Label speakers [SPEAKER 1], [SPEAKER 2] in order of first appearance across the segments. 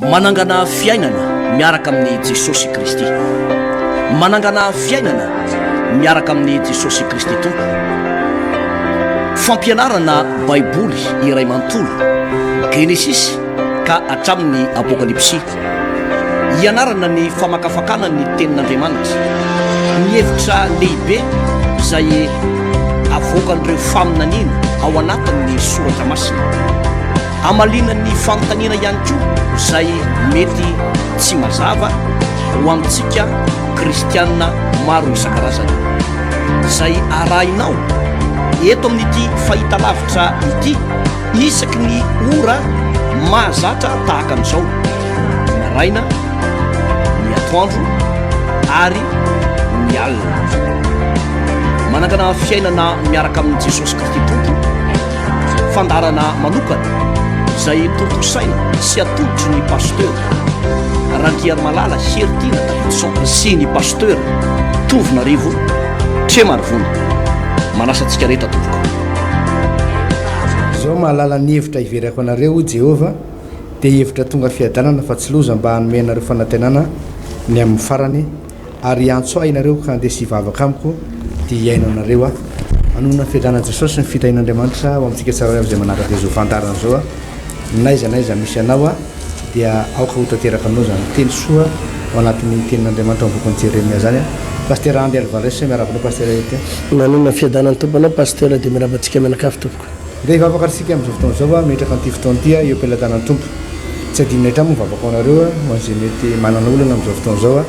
[SPEAKER 1] manangana fiainana miaraka amin'ny Jesosy Kristy. Manangana fiainana miaraka amin'ny Jesosy Kristy tompo. Fampianarana baiboly iray manontolo Genesis ka hatramin'ny Apokalypsy. Ianarana ny famakafakana ny tenin'Andriamanitra, ny hevitra lehibe izay avoakan'ireo faminaniana ao anatin'ny soratra masina, amalinan'ny fanontaniana ihany koa izay mety tsy mazava ho amintsika kristianina maro isan-karazany, izay arahinao eto amin'ity fahitalavitra ity isaky ny ora mahazatra tahaka an'izao, maraina, ny atoandro ary ny alina. Manangana fiainana miaraka amin'ny Jesosy Kristy tompo, fandarana manokana izay tontosaina sy atolotry ny pasteur Rankiary Malala Heritiana Davidson sy ny pasteur Tovinarivo Tremarivony. Manasa antsika rehetra tompoko.
[SPEAKER 2] Zao mahalala ny hevitra iverako anareo Jehova dia hevitra tonga fiadanana fa tsy loza mba hanome anareo fanantenana ny amin'ny farany, ary antso ainareo ka andeha sy hivavaka amiko dia iaino anareo anona fiadanana Jesosy ny fitahin'Andriamanitra ho amintsika tsara izay manaraka izao fantarana zao naiza misy anao dia aoka ho tanteraka aminao zany teny soa ao anatin'ny tenin'Andriamanitra amin'ny bokin'ny Jeremia zany. Pasteur Andy Alvarez miaraka aminao pasteur Ety.
[SPEAKER 3] Manona fiadanana tomponao pasteur dia mirabantsika mianakavy tompoko.
[SPEAKER 2] Dia hivavaka antsika amin'izao fotoana zao metraka an'ity fotoana ity eo am-pelatanan'ny tompo. Tsy adinona etra moa mivavaka anareo ho an'izay mety manana olana amin'izao fotoana zao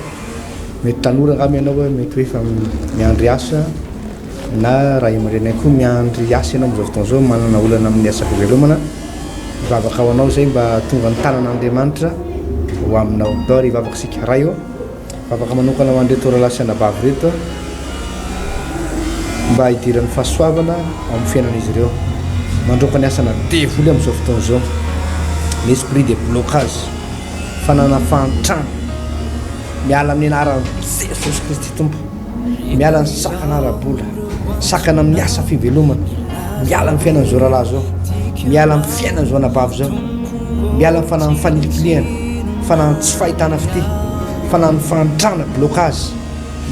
[SPEAKER 2] mety tanora angamy ianao mety hoe efa miandry asa na raha aman-drenay koa miandry asa ianao amin'izao fotoana zao manana olana amin'ny asako velomana, hivavaka ao anao zay mba tonga ny tanan'Andriamanitra ho aminao. Dao ary hivavaka sika raha io vavaka manokana ho an'reto oralahy anabavy reto mba hidiran'ny fahasoavana amin'ny fiainan'izy ireo, mandroaka ny asana devoly amin'izao fotoana zao, l'esprit de blocage, fanana fantrana, miala amin'ny anaran'i Jesosy Kristy tompo, miala ny sakana ara-bola, sakana amin'ny asa fivelomana, miala amin'ny fiainan'izao rahalahy zao, miala amin'ny fiainan'izao anabavy zao, miala amin'ny fanan'ny fanilikiliana, fanan'ny tsy fahitana fity, fanan'ny fantrana blocage,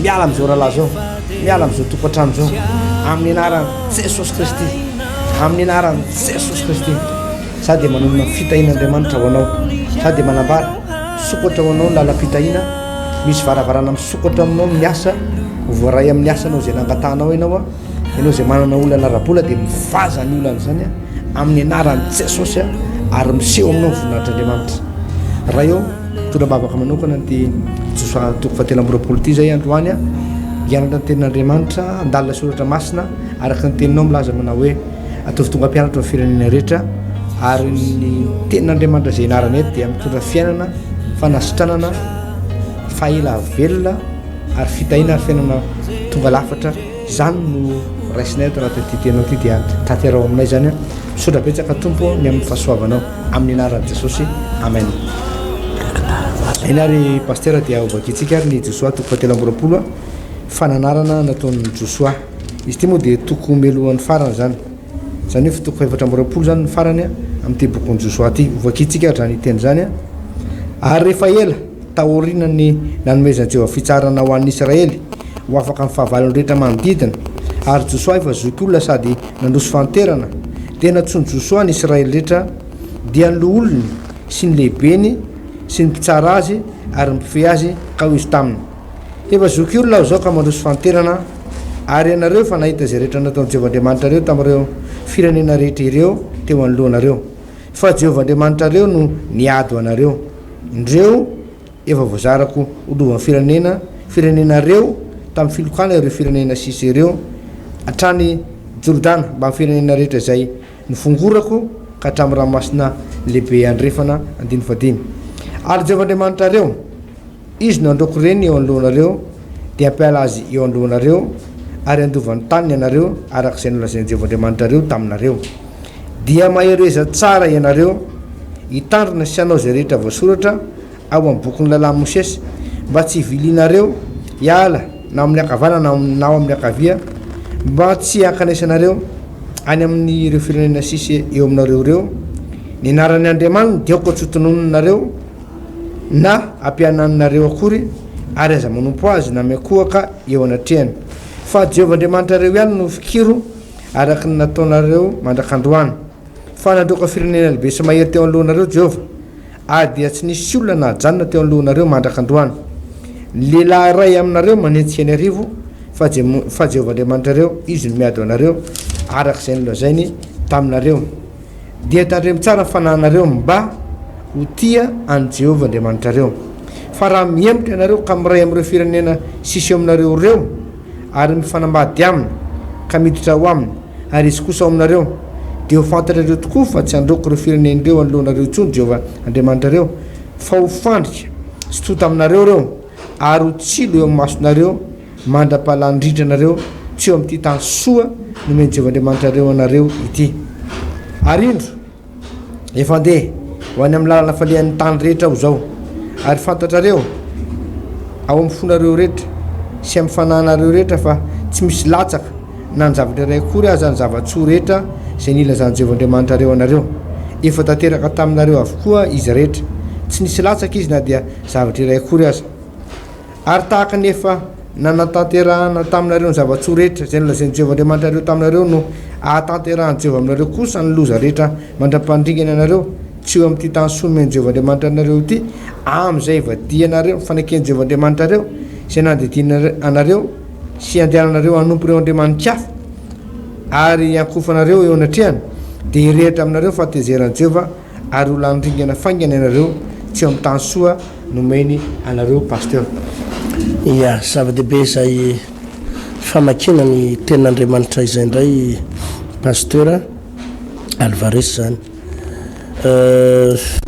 [SPEAKER 2] miala amin'izao rahalahy zao, miala amin'izao tokantrano zao amin'ny anaran'i Jesosy Kristy, amin'ny anaran'i Jesosy Kristy. Sady manonona fitahin'Andriamanitra ho anao, sady manambara sokatra ho anao lalam-pitahina, misy varavarana misokatra aminao amin'ny asa, voaray amin'ny asanao zay nangatanao ianao zay manana olana ara-bola dia mivaza ny olana zany amin'ny anaran'i Jesosy ary miseho aminao voninahitr'Andriamanitra. Raha eo tonambavaka manokana ty toko fahatelo amby roapolo ity zay androany hianatra ny tenin'Andriamanitra, andalina soratra masina araka ny teninao milaza manao hoe ataovy tonga mpianatra ny firenena rehetra, ary ny tenin'Andriamanitra zay ianarana eto dia mitondra fiainana, fanasitranana, fahela velona ary fitahina ary fiainana tonga lafatra. Zany no raisinay eto anatin'ity tenao ity dia tanterao aminay zany misaotra betsaka tompo ny amin'ny fahasoavanao amin'ny anaran'i Jesosy, amen. Inary pasteur dia ovakitsika ary ny Josoa toko fahatelo amby roapolo fananarana nataon'ny Josoa. Izy ity moa dia toko melohan'ny farany zany hoe toko faefatra amby roapolo zany ny farany amin'ity bokin'ny Josoa ity. Ovakitsika zany teny zany ary rehefa ela tahorinany nanomezan'i Jehovah fitsarana ho an'ny Israely ho afaka amin'ny fahavalony rehetra manodidina, ary Josoa efa zoky olona sady nandroso fanterana, dia natsoiny Josoa ny Israely rehetra dia ny loholony sy ny lehibeny sy ny mpitsara azy ary mpife azy ka ho izy taminy. Efa zoky olona zao ka mandroso fanterana, ary ianareo fa nahita zay rehetra nataon'i Jehovah Andriamanitra reo tamin'ireo firenena rehetra ireo teo anoloanareo, fa Jehovah Andriamanitra reo no niady ho anareo. Indreo efa voazarako hodovan'ny firenena reo tamin'ny filokana ireo firenena sisa ireo hatrany Jordana mba amin'ny firenena rehetra izay nifongorako ka hatramin'ny ranomasina lehibe andrefana andiny fadimy. Ary Jehovah Andriamanitra reo izy no androko reny eo anoloanareo dia ampiala azy eo anoloanareo ary andovan'ny taniny ianareo araka izay nolazain'i Jehovah Andriamanitra reo taminareo. Dia mahereza tsara ianareo hitandrina sy hanao zay rehetra voasoratra ao amin'ny bokin'ny lalàn'i Mosesy mba tsy hivilinareo hiala na amin'ny akavanana na amin'ny akavia, mba tsy hakanaisanareo any amin'ny firenena sisy eo aminareo reo. Ny anaran'ny Andriamanitra dia aoko atsotononareo na ampiananinareo akory ary aza manompo azy na miakohaka eo anatrehany fa Jehovah Andriamanitrareo ihany no fikiro araky ny nataonareo mandrakandroany fa nandroaka firenena lehibe sy mahery teo anolohnareo Jehovah ary dia tsy nisy olona nahajanona teo anolohnareo mandrakandroany lehilahy ray aminareo manentsika ny arivo fa Jehovah Andriamanitrareo izy no miady anareo araky izay nolazainy taminareo dia tandremo tsara ny fanahinareo mba ho tia any Jehovah Andriamanitrareo fa raha miembotra ianareo ka miray amin'ireo firenena sisy eo aminareo reo ary mifanambady aminy ka miditra ho aminy ary izy kosa ao aminareo dia ho fantatrareo tokoa fa tsy androko ireo firenen'ireo anolohnareo intsony Jehovah Andriamanitrareo fa ho fandrika sy tota aminareo reo ary ho tsilo eo amin'ny masonareo mandra-pahalanindrindra anareo tsy eo amin'ity tany soa nomeny Jehovah Andriamanitrareo anareo ity ary indro efa andeha ho any amin'ny lalana falehan'ny tany rehetra ho zao ary fantatrareo ao amin'ny fonareo rehetra sy amin'ny fanahinareo rehetra fa tsy misy latsaka na ny zavatra iray akory aza ny zavatsoa rehetra izay nilazany Jehovah Andriamanitrareo anareo efa tanteraka taminareo avokoa izy rehetra tsy nisy latsaka izy na dia zavatra iray akory aza ary tahaka nefa nanatanterahana taminareo ny zavatsoa rehetra izay nolazainy Jehovah Andriamanitrareo taminareo no ahatanterahany Jehovah aminareo kosa ny loza rehetra mandra-pandringana anareo tsy eo amin'ity tany soa nomeny Jehovah Andriamanitrareo ity amin'izay vadianareo mifanakeny Jehovah Andriamanitrareo izay nandidina anareo sy andehananareo hanompo ireo andriamanikafa ary ankofanareo eo anatrehany dia hirehitra aminareo fahatezeran'i Jehovah ary ho lanindringana faingana ianareo tsy eo amin'ny tany soa nomeny anareo pasteur.
[SPEAKER 3] Ya zava-dehibe izay famakina ny tenin'Andriamanitra izay indray pasteur Alvarez zany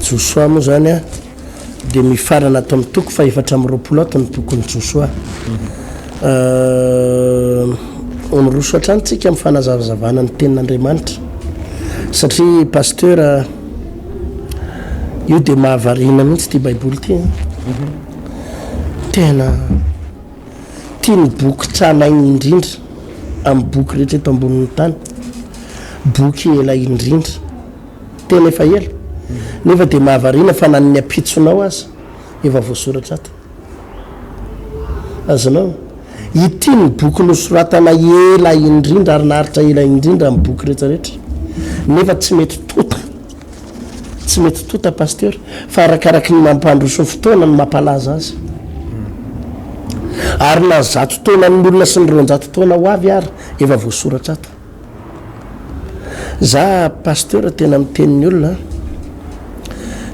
[SPEAKER 3] Joshua moa zany a dia mifarana ato amin'ny toko fa 420 ato ny tokony Joshua miroso hatrany tsika amin'ny fanazavazavana ny tenin'Andriamanitra satria pasteur io dia mahavarina mihitsy ty baiboly ty tena tia ny boky tsanainy indrindra amin'ny boky rehetra eto ambonin'ny tany boky ela indrindra tena efa ela nefa dia mahavarina fa nan'ny apitsonao azy efa voasoratra ato azonao ity ny boky nosoratana ela indrindra ary naharitra ela indrindra amin'ny boky rehetrarehetra nefa tsy mety tota pasteur fa arakaraky ny mampandroso fotoana ny mampalaza azy ary na zato taona ny olona sy ny ronjato taona ho avy ary efa voasoratra ato za pasteur tena mitenin'ny olona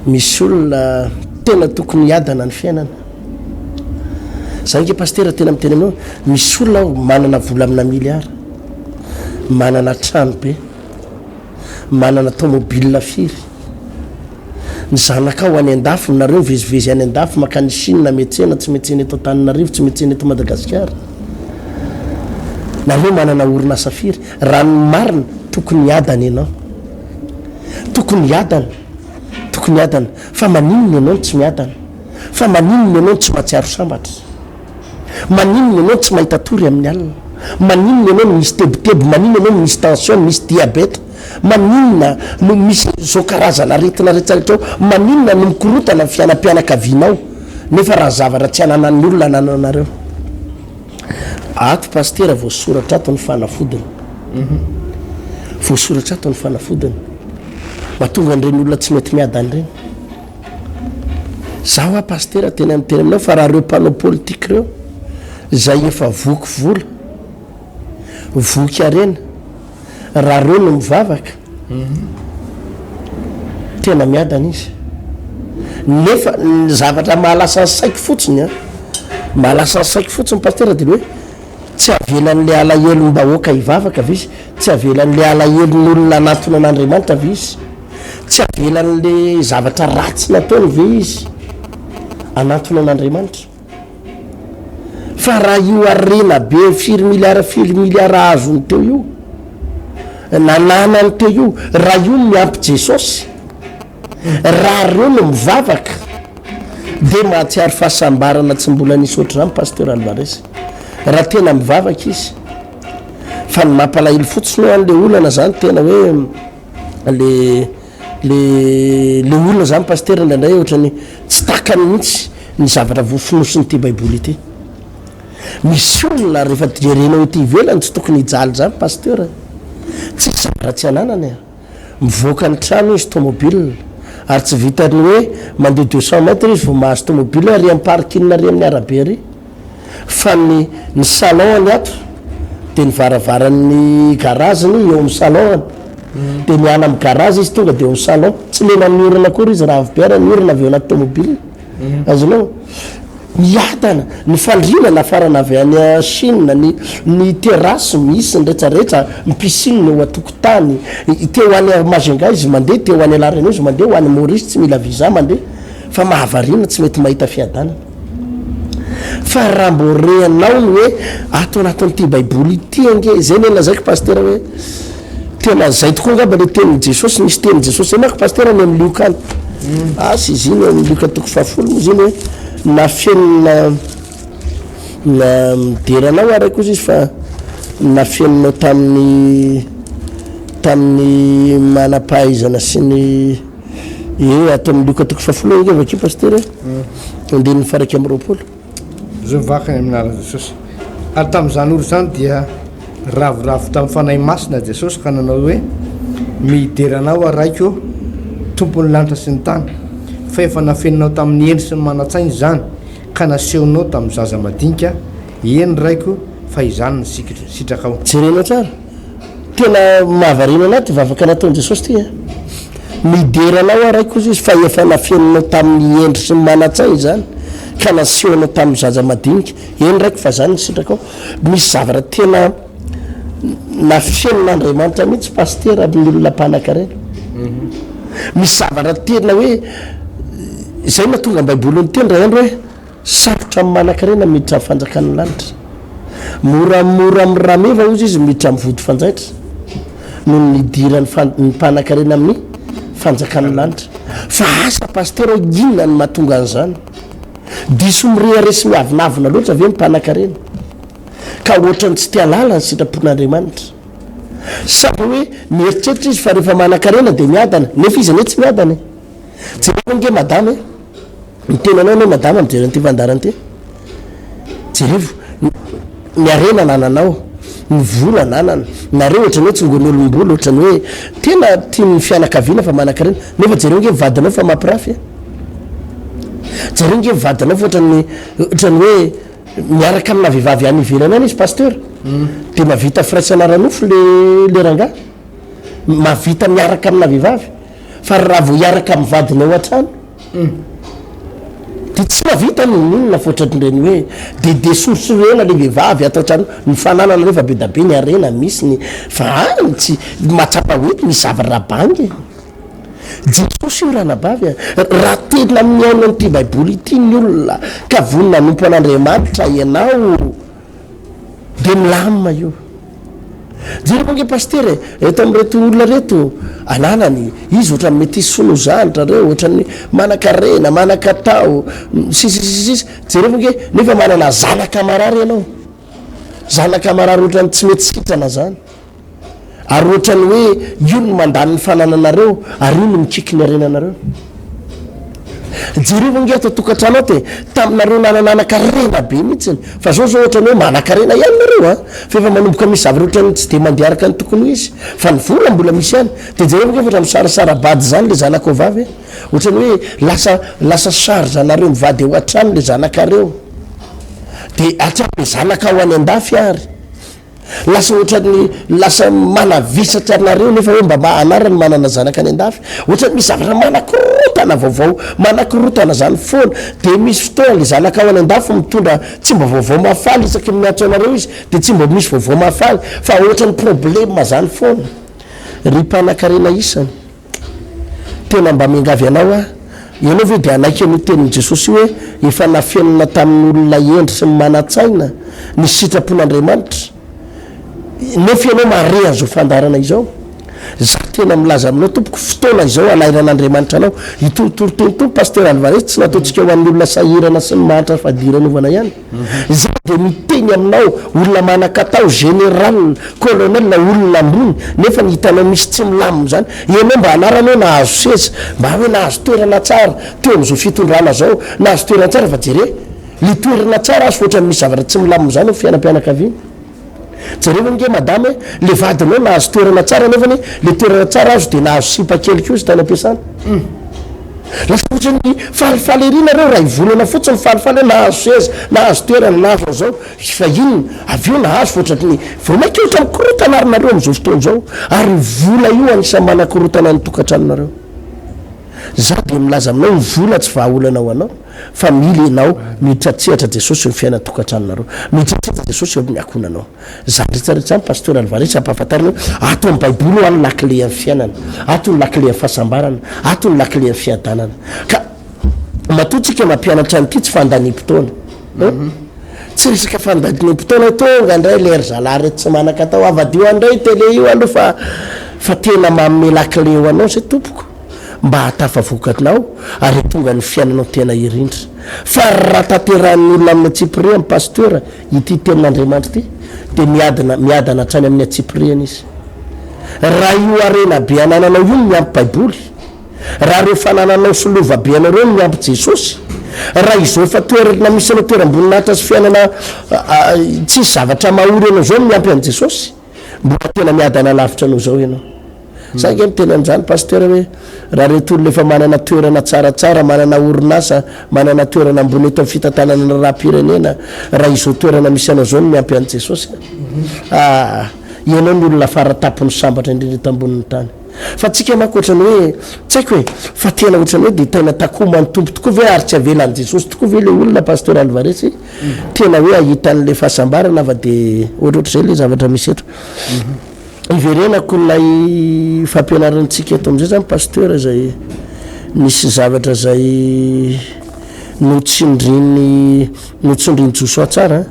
[SPEAKER 3] misy olona tena tokony hiadana ny fiainana za nge pasteur tena miteny aminao misy olona manana vola amina miliara manana trano be manana tomobile firy ny zanakao any andafo nareo mivezivezy any andafo makany Chine metsena tsy metsena eto Antananarivo tsy metsena eto Madagasikara nareo manana orinasa firy raha ny marina tokony hiadana ianao tokony hiadana fa maninona ianao tsy miadana fa maninona ianao tsy matsiaro sambatra maninona ianao tsy mahita tory amin'ny alina maninona ianao misy tebotebo maninona ianao misy tension misy diabeta maninona no misy zao karazana aretina rehetrarehetra maninona no mikorotana ny fianam-pianakavianao nefa raha zavatra tsy ananan'ny olona anananareo ato pasteur voasoratra ato ny fanafodiny voasoratra ato ny fanafodiny mahatonga an'ireny olona tsy mety miadany ireny zaho a pasteur tena miteny aminao fa raha reo mpanao politika reo zay efa voky vola voky arena raha reo no mivavaka tena miadana izy nefa zavatra mahalasa ny saiko fotsiny a mahalasa ny saiko fotsiny pasteur dia hoe tsy avelan'le alahelo mbahoaka hivavaka ve izy tsy avelan'le alahelon'olona anatony an'Andriamanitra ve izy tsy avelan'le zavatra ratsy nataony ve izy anatony an'Andriamanitra fa raha io arena be firy miliara azony teo io nananany teo io raha io miampy Jesosy raha reo no mivavaka dia mahatsiaro fahasambarana tsy mbola nisy oatra zany pasteur Alvarez raha tena mivavaka izy fa ny mampalahelo fotsiny an'le olana zany tena hoe le le olona zany paster ndraindray ohatrany tsy takany mihitsy ny zavatra vofinosiny ty baiboly ity misy olona rehefa jerenao ity ivelany tsy tokony hijaly zany paster tsy zavatra tsy ananany mivoaka ny trano izy tomobile ary tsy vitany hoe mandeha 200 mètres izy vo mahazo tomobile ary amin'ny parking ary amin'ny arabe ary fa ny salon any ato de ny varavaran'ny garageny eo amin'ny salon de miala amin'ny garage izy tonga de eo amin'ny salon tsy lena ny orana akory izy raha avybiara ny orana avy eo anaty tomobile azonao miadana ny fandrinana farana avy any Chine ny terasy misy nretsaretra ny piscine eo atokotany teo any Majunga izy mandeha teo any Alareny izy mandeha ho any Maurice tsy mila visa mandeha fa mahavarina tsy mety mahita fiadana fa raha mbo reanao ny hoe ato anatin'ity baiboly ity ange zay ny lazaiko paster hoe tena zay tokoa ngamba le tenin'i Jesosy nisy tenin'i Jesosy zay manko paster ny amin'ny Luka sy izy iny amin'ny Luka 7 izy iny hoe na fienina na mideranao araiky ozy izy fa na fienina tamin'ny manam-pahaizana sy ny ato amin'ny Luka 7 ige vakio paster andehan'ny faraiky amin'ny 20
[SPEAKER 2] zao vakany amin'ala Jesosy ary tamin'izany olo zany dia ravoravo tamin'ny fanahy masina Jesosy ka nanao hoe mideranao araiko tompon'ny lanitra sy ny tany fa efa nafeninao tamin'ny eny sy ny manatsainy zany ka nasehonao tamin'ny zaza madinika eny raiko fa izany ny sitrakao
[SPEAKER 3] jerenao tsara tena mahavarina anaty vavaka nataon'i Jesosy ty mideranao araiko izy fa efa nafeninao tamin'ny endry sy ny manatsainy zany ka nasehonao tamin'ny zaza madinika eny raiko fa zany ny sitrakao misy zavatra tena nafienon'Andriamanitra mihitsy paster amin'ny olona mpanan-karena misy zavatra tena hoe zay mahatonga baiboly ny teny raha andro hoe sarotra amin'ny manan-karena miditra amin'ny fanjakana lanitra moramora amin'ny rameva ozy izy miditra amin'ny vody fanjaitra no nidiran'ny mpanan-karena amin'ny fanjakana lanitra fa asa paster inona ny mahatonga an'izany diso mireharesy miavinavina loatra ave ny mpanan-karena ka ohatrany tsy tia lala ny sitrapon'Andriamanitra sady hoe mieritreritra izy fa rehefa manan-karena de miadana nefa izy ane tsy miadana jereo nge madama mitenanao anao madama mijeren'ity vandarany ty jerevo ny arena nananao ny vola nanana nareo ohatrany hoe tsongon'olom-bola ohatrany hoe tena tia ny fianakaviana fa manan-karena nefa jereo nge mivadinao fa mampirafy jereo nge mivadinao fa ohatrany hoe miaraka amina vehivavy any ivelany any izy paster de mavita firaisana ranofo le ranga mavita miaraka amina vehivavy fa raha vo iaraka amin'ny vadina ao an-trano de tsy mavita ninona foatratr'ireny hoe de sorisorena le vehivavy atao trano ny fananana rehefa be da be ny arena misy ny fa tsy matsapa hoe misy zavarabangy Jesosy io ranabavy raha tena amin'ny aona n'ity baiboly ity ny olona ka vonina nompo an'Andriamanitra ianao de milamina io jereo nge paster eto amin'reto olona reto ananany izy ohatrany mety sono zanitra reo ohatrany manan-karena manan-katao sisisisisy jereo nge nefa manana zanakamarary ianao zanakamarary ohatrany tsy mety sitrana zany ary ohatrany hoe io no mandany ny fanananareo ary io no mikiky ny arenanareo jereo nge ato tokantrano te taminareo nananana-karena be mihitsy fa zao ohatrany hoe manan-karena ihany nareo fa efa manomboka misy zavatra ohatrany tsy de mandeharaka ny tokony izy fa ny vola mbola misy ihany de jereo nge ohatrany misarasarabady zany le zanako vavy ohatrany hoe lasa charge anareo mivady eo an-trano le zanakareo de atrabe zanaka ho any andafy ary lasa ohatrany lasa manavisatra anareo nefa hoe mba anarany manana zanaka any andafy ohatrany misy zavatra manakorotana vaovao manakorotana zany foana de misy fotoana le zanaka ao any andafy mitondra tsy mba vaovao mahafaly isaky miatso anareo izy de tsy mba misy vaovao mahafaly fa ohatrany problema zany foana ry mpanan-karena isany tena mba miangavy anao ianao ve de anaiky an'io tenin'i Jesosy hoe efa nafienina tamin'ny olona endry sy ny manatsaina ny sitrapon'Andriamanitra nefa ianao mare an'izao fandarana izao za tena milaza aminao tompoko fotoana izao alairan'andriamanitra anao itorotoroteny pasteur Alvarez tsy nataontsika ho an'ny olona sahirana sy ny mahatra fadiranovana ihany za de miteny aminao olona manan-katao général colonel olona ambony nefa ny hitanao misy tsy milamina zany ianao mba anaranao nahazo seza mba hoe nahazo toerana tsara teo am'izao fitondrana zao nahazo toerana tsara fa jere le toerana tsara azy foatra misy zavatra tsy milamina zany fiainam-pianakaviana jereo nge madame le vadinao nahazo toerana tsara nefany le toerana tsara azo de nahazo sipa kely ko izy tany ampiasana lafa ohatrany falifaly erina reo raha ivolana fotsiny falifaly nahazo seza nahazo toerana nahazo zao fa inona avy eo nahazo foatratny vomaika ohatra mikorotanarynareo am'izao fotoana zao ary vola io anisan'ny manakorotana ny tokantranonareo za de milaza aminao mivola tsy vahaolanao anao fa mily anao mitratsehatra Jesosy ny fiaina tokantranonareo mitratsehatra Jesosy eo amin'ny akonanao za rehetrarehetra pasteur Alvarez ampahafantarina ato amin'ny baiboly ho any lakile amin'ny fiainana ato ny lakile amin'ny fahasambarana ato ny lakile amin'ny fiadanana ka matotsika mampianatra nyity tsy fandanim-potoana tsy resaka fandanim-potoana tonga indray lery zalahy reto tsy manan-katao avadio andray tele io aloha fa tena manome lakile eo anao zay tompoko mba hatafavokatinao ary tonga ny fiainanao tena irindra fa raha taterahan'ny olona amin'ny Tsipria amin'ny pasteur ity tenin'Andriamanitra ity de miadana hatrany amin'ny Tsipriana izy raha io arena be anananao io miampy baiboly raha reo fanananao solova be anareo miampy Jesosy raha izao fa toerana misy anao toeram-boninahitra sy fiainana tsisy zavatra mahory anao zao miampy an' Jesosy mbola tena miadana lavitra anao zao ianao za nge miteny an'izany pasteur hoe raha reto olona efa manana toerana tsaratsara manana orinasa manana toerana ambony eto amin'ny fitantanana ny raha-pirenena raha izao toerana misy anao zao no miampy an' Jesosy ianao ny olona faratapony sambatra indrindra eto ambonin'ny tany fa tsika manko ohatrany hoe tsy haiko hoe fa tena ohatrany hoe de tena takoma ny tompo tokoa ve ary tsy avelan'i Jesosy tokoa ve le olona pasteur Alvarez tena hoe ahitan'le fahasambarana fa de ohatrohatra zay le zavatra misy eto iverenako lay fampianarantsika eto am'izay zany pasteur zay misy zavatra zay notsindriny Josoa tsara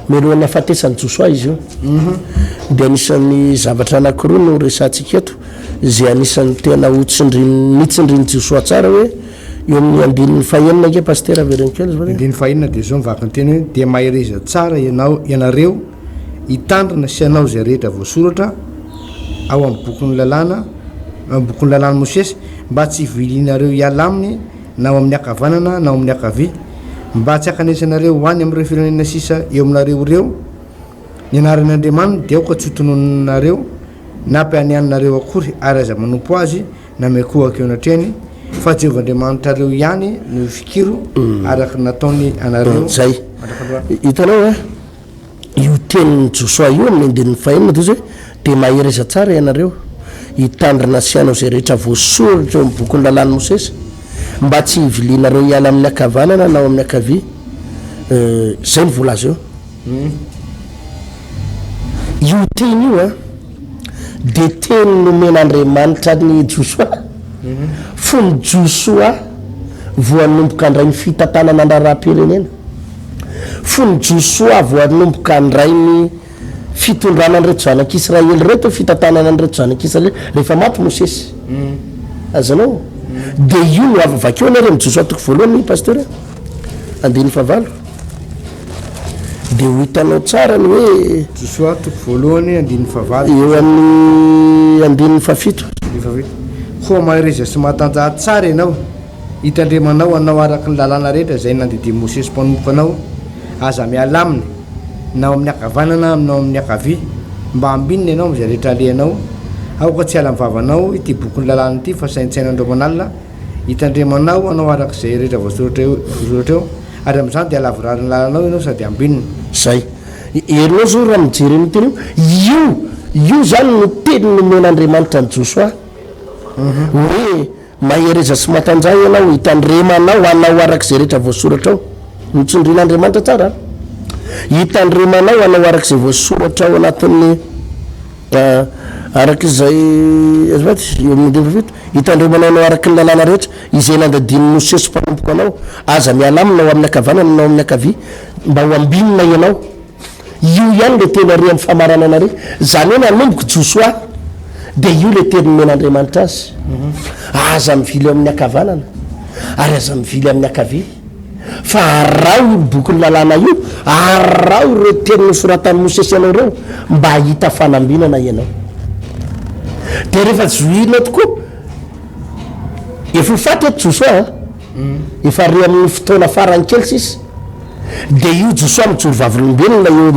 [SPEAKER 3] meloana fatesany Josoa izy io de anisan'ny zavatra anankiroa no resantsika eto zay anisan'ny tena nitsindriny Josoa tsara hoe eo amin'ny andininy fahenina nge pasteur averenkely
[SPEAKER 2] andininy fahenina de zao mivaka ny teny hoe de mahireza tsara ianareo hitandrina sy anao zay rehetra voasoratra ao amin'ny bokon'ny lalàna bokon'ny lalàna Mosesy mba tsy hivilinareo hiala aminy na ao amin'ny akavanana na ao amin'ny akavia mba tsy akanesanareo hoany amin'ireo firenena sisa eo aminareo reo ny anaran'Andriamanitra de aoka tsy hotononareo na ampianianinareo akory ary aza manompo azy na miakohaka eo anatreny fa Jehovah'Andriamanitra reo ihany no fikiro araka nataony anareo
[SPEAKER 3] zay hitanao io tenin'ny Josoa io amin'ny andininy fahenina de hoe de mahireza tsara ianareo hitandrina sy anao zay rehetra voasoratra eo amin'ny bokon'ny lalàna Mosesy mba tsy hivilinareo hiala amin'ny akavanana na ao amin'ny akavia zay ny volazy eo io teny io de teny nomen'Andriamanitra ny Josoa fony Josoa voanomboka andray ny fitantanana andraraha-pirenena fony Josoa voanomboka andray ny fitondrana an'ireto zanak'Israely reto fitantanana an'ireto zanak'Israely rehefa maty Mosesy azanao de io no avy vakeo anareo amin'ny Josoa toko voalohany pasteur andiny favalo de ho hitanao tsara ny hoe
[SPEAKER 2] Josoa toko voalohany andiny favalo
[SPEAKER 3] eo amin'ny andiny fafito
[SPEAKER 2] koa mahireza sy mahatanjaha tsara ianao hitandremanao anao araka ny lalàna rehetra zay nandidi Mosesy mpanomboka anao aza miala aminy na ao amin'ny akavanana aminao amin'ny akavia mba ambinina ianao am'izay rehetra alehanao aoka tsy ala mivavanao ity bokon'ny lalàna ity fa saintsain'Andriamanalina hitandremanao anao araka zay rehetra voasoratra eo ary am'izany de alavorariny lalànao ianao sady ambinina
[SPEAKER 3] zay erinao zao raha mijery ny teny io zany no teny nomen'Andriamanitra ny Josoa hoe mahireza sy matanjaha ianao hitandremanao anao araka zay rehetra voasoratra ao nitsondrin'Andriamanitra tsara hitandremanao anao araka zay voasoratra ao anatin'ny araka izay hitandremanao anao araka ny lalàna rehetra izay nandadiny Mosesy mpanomboka anao aza miala aminy ao amin'ny akavanana nao amin'ny akavia mba ho ambinina ianao io ihany le tena re amin'ny famaranana re zany hoe nanomboka Josoa de io le tenymen'andriamanitra azy aza mivily amin'ny akavanana ary aza mivily amin'ny akavy fa arao io bokyny lalàna io arao ireo teniny soratan'ny Mosesy anao reo mba hahita fanambinana ianao de rehefa zohina tokoa efa faty eto Josoa efa re amin'ny fotoana farany kely sisy de io Josoa mijoro vavolombelona eo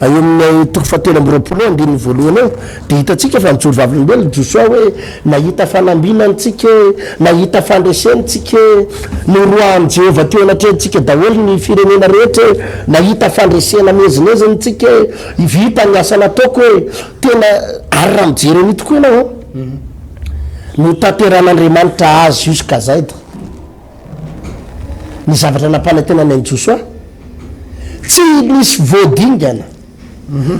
[SPEAKER 3] amin'ny toko fahatelo amby roapolo andininy voalohany eo de hitatsika fa mijoro vavolombelona Josoa hoe nahita fanambinantsika nahita fandresentsika noroahan'i Jehova teo anatrehantsika daholo ny firenena rehetra nahita fandresena mezinezantsika vita ny asa nataoko hoe tena ary raha mijery an'io tokoa ianao no tanteran'Andriamanitra azy jusqu'à zay ny zavatra nampanantenany an'i Josoa tsy nisy voadingana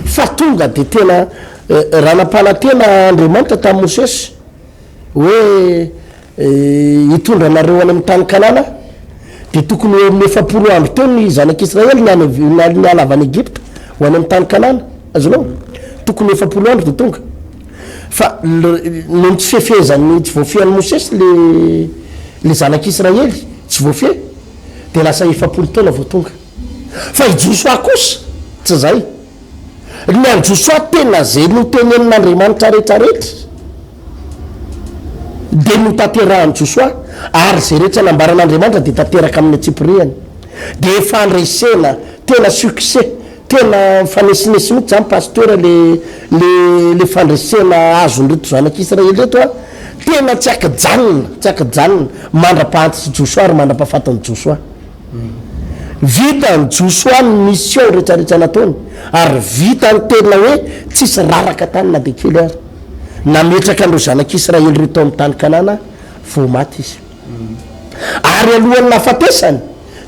[SPEAKER 3] fa tonga de tena raha nampanantena Andriamanitra tamin'ny Mosesy hoe hitondra anareo any amin'ny tany Kanana de tokony eo amin'ny 400 andro teo ny zanak'Israely nialavany Egypte ho any amin'ny tany Kanana azonao tokony 400 andro de tonga fa no tsy fefezany tsy voafehan'ny Mosesy le zanak'Israely tsy voafehy de lasa 700 taona vao tonga fa i Josoa kosa tsy zay ny an Josoa tena zay no tenenin'Andriamanitra rehetrarehetra de no tanterahan'i Josoa ary zay rehetra nambaran'Andriamanitra de tanteraka amin'ny atsipiriany de fandresena tena succès tena fanesinesi mihitsy zany pasteur le fandresena azon'reto zanak'Israely reto a tena tsy akajanona mandra-pahantitsy Josoa ary mandra-pahafatany Josoa vitany Josoa ny mission rehetrarehetra nataony ary vitany tena hoe tsisy raraka tany na de kely ary nametraka andreo zanak'Israely reto amin'ny tany Kanana vao maty izy ary alohan'ny nafatesany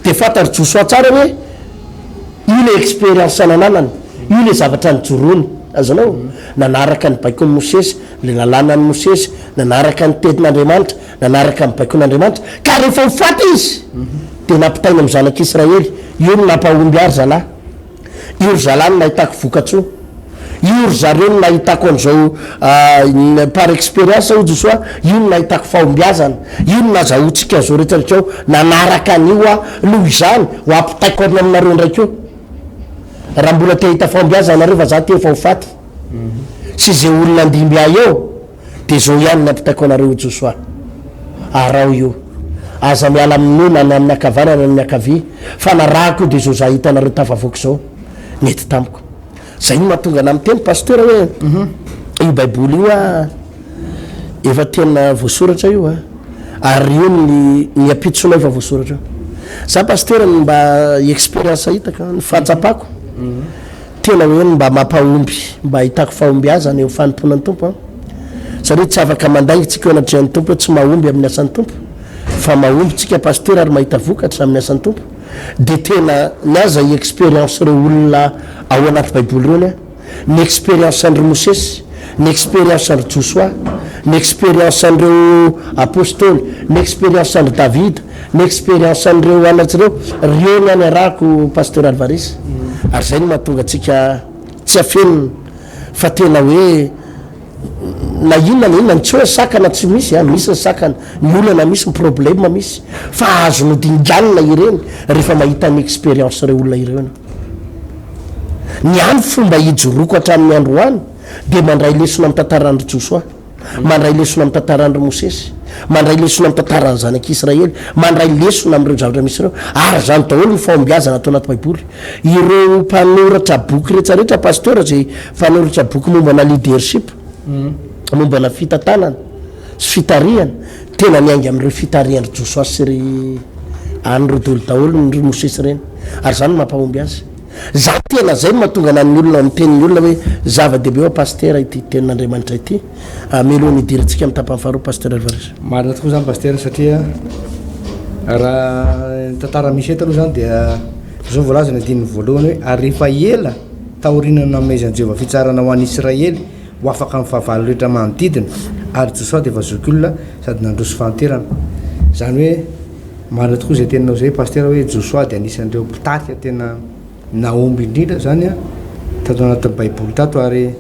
[SPEAKER 3] de fantary Josoa tsara hoe io le expérience nananany io le zavatra nijorony azonao nanaraka ny baikon'ny Mosesy le lalànan'ny Mosesy nanaraka ny tetin'Andriamanitra nanaraka ny baikon'Andriamanitra ka rehefa hofaty izy de nampitaina amin'ny zanak'Israely io no nampahomby ary zalahy io ry zalahy no nahitako vokatsoa io ry zareo no nahitako an'izao par expérience io Josoa io no nahitako fahombiazana io no nazahotsika zao rehetrarehetra ao nanaraka an'io a noho izany ho ampitaiko any aminareo ndraiky eo raha mbola te hita fahombiazana nareo fa za te efa ho faty sy zay olona andimby ahy eo de zao ihany nampitaiko anareo Josoa arao io aza miala aminona ny amin'ny akavanana amin'ny akavy fa narahako de zao za hitanareo tafavoaka zao nety tamiko zay io mahatonga na miteny pasteur hoe io baiboly io a efa tena voasoratra io a ary io ny apitsonao efa voasoratra io za pasteur mba expérience hitaka ny fahatsapako tena hoe mba mampahomby mba hitako fahombiazana eo fanomponan'ny tompo satria tsy afaka mandaingitsika eo anatrehan'ny tompo tsy mahomby amin'ny asan'ny tompo fa mahomby tsika pasteur ary mahita vokatra amin'ny asan'ny tompo de tena niaza i expérience reo olona ao anaty baiboly reny ny expérience andreo Mosesy ny expérience andreo Josoa ny expérience andreo apôstoly ny expérience andreo David ny expérience andreo anatsireo reo ny any arahako pasteur Alvarez ary zay no mahatonga atsika tsy afenina fa tena hoe na inona na inona ny tsy hoe sakana tsy misy misy ny sakana ny olana misy ny problème misy fa azo no dinganina ireny rehefa mahita ny expérience reo olona ireo ny any fomba hijoroako hatramin'ny andro any de mandray lesona amin'ny tantarandro Josoa mandray lesona amin'ny tantarandro Mosesy mandray lesona amin'ny tantarany zanak'Israely mandray lesona amin'ireo zavatra misy reo ary zany daholo ny fahombiazana atao anaty baiboly ireo mpanoratra boky rehetrarehetra pasteur zay mpanoratra boky mombana leadership mombana fitantanana sy fitariana tena niainga amin'ireo fitariandro Josoa sy ry an'ireo daholo ny Mosesy reny ary zany mampahomby azy za tena zay no mahatonga nan'ny olona mitenin'ny olona hoe zava-dehibe ao pasteur ity tenin'Andriamanitra ity melohany idirantsika amin'ny tapany faharoa pasteur Alvarez
[SPEAKER 2] marina tokoa zany pasteur satria raha tantara misy eto aloha zany dia zao voalaza ny andininy voalohany hoe ary rehefa ela taorinana amezan'i Jehova fitsarana ho an'ny Israely ho afaka amin'ny fahavalo rehetra manodidina ary Josoa de efa zoky olona sady nandroso fanterana zany hoe marina tokoa zay teninao zay pasteur hoe Josoa de anisan'ireo mpitaty tena naomby indrindra zany a tato anatin'ny baiboly tato ary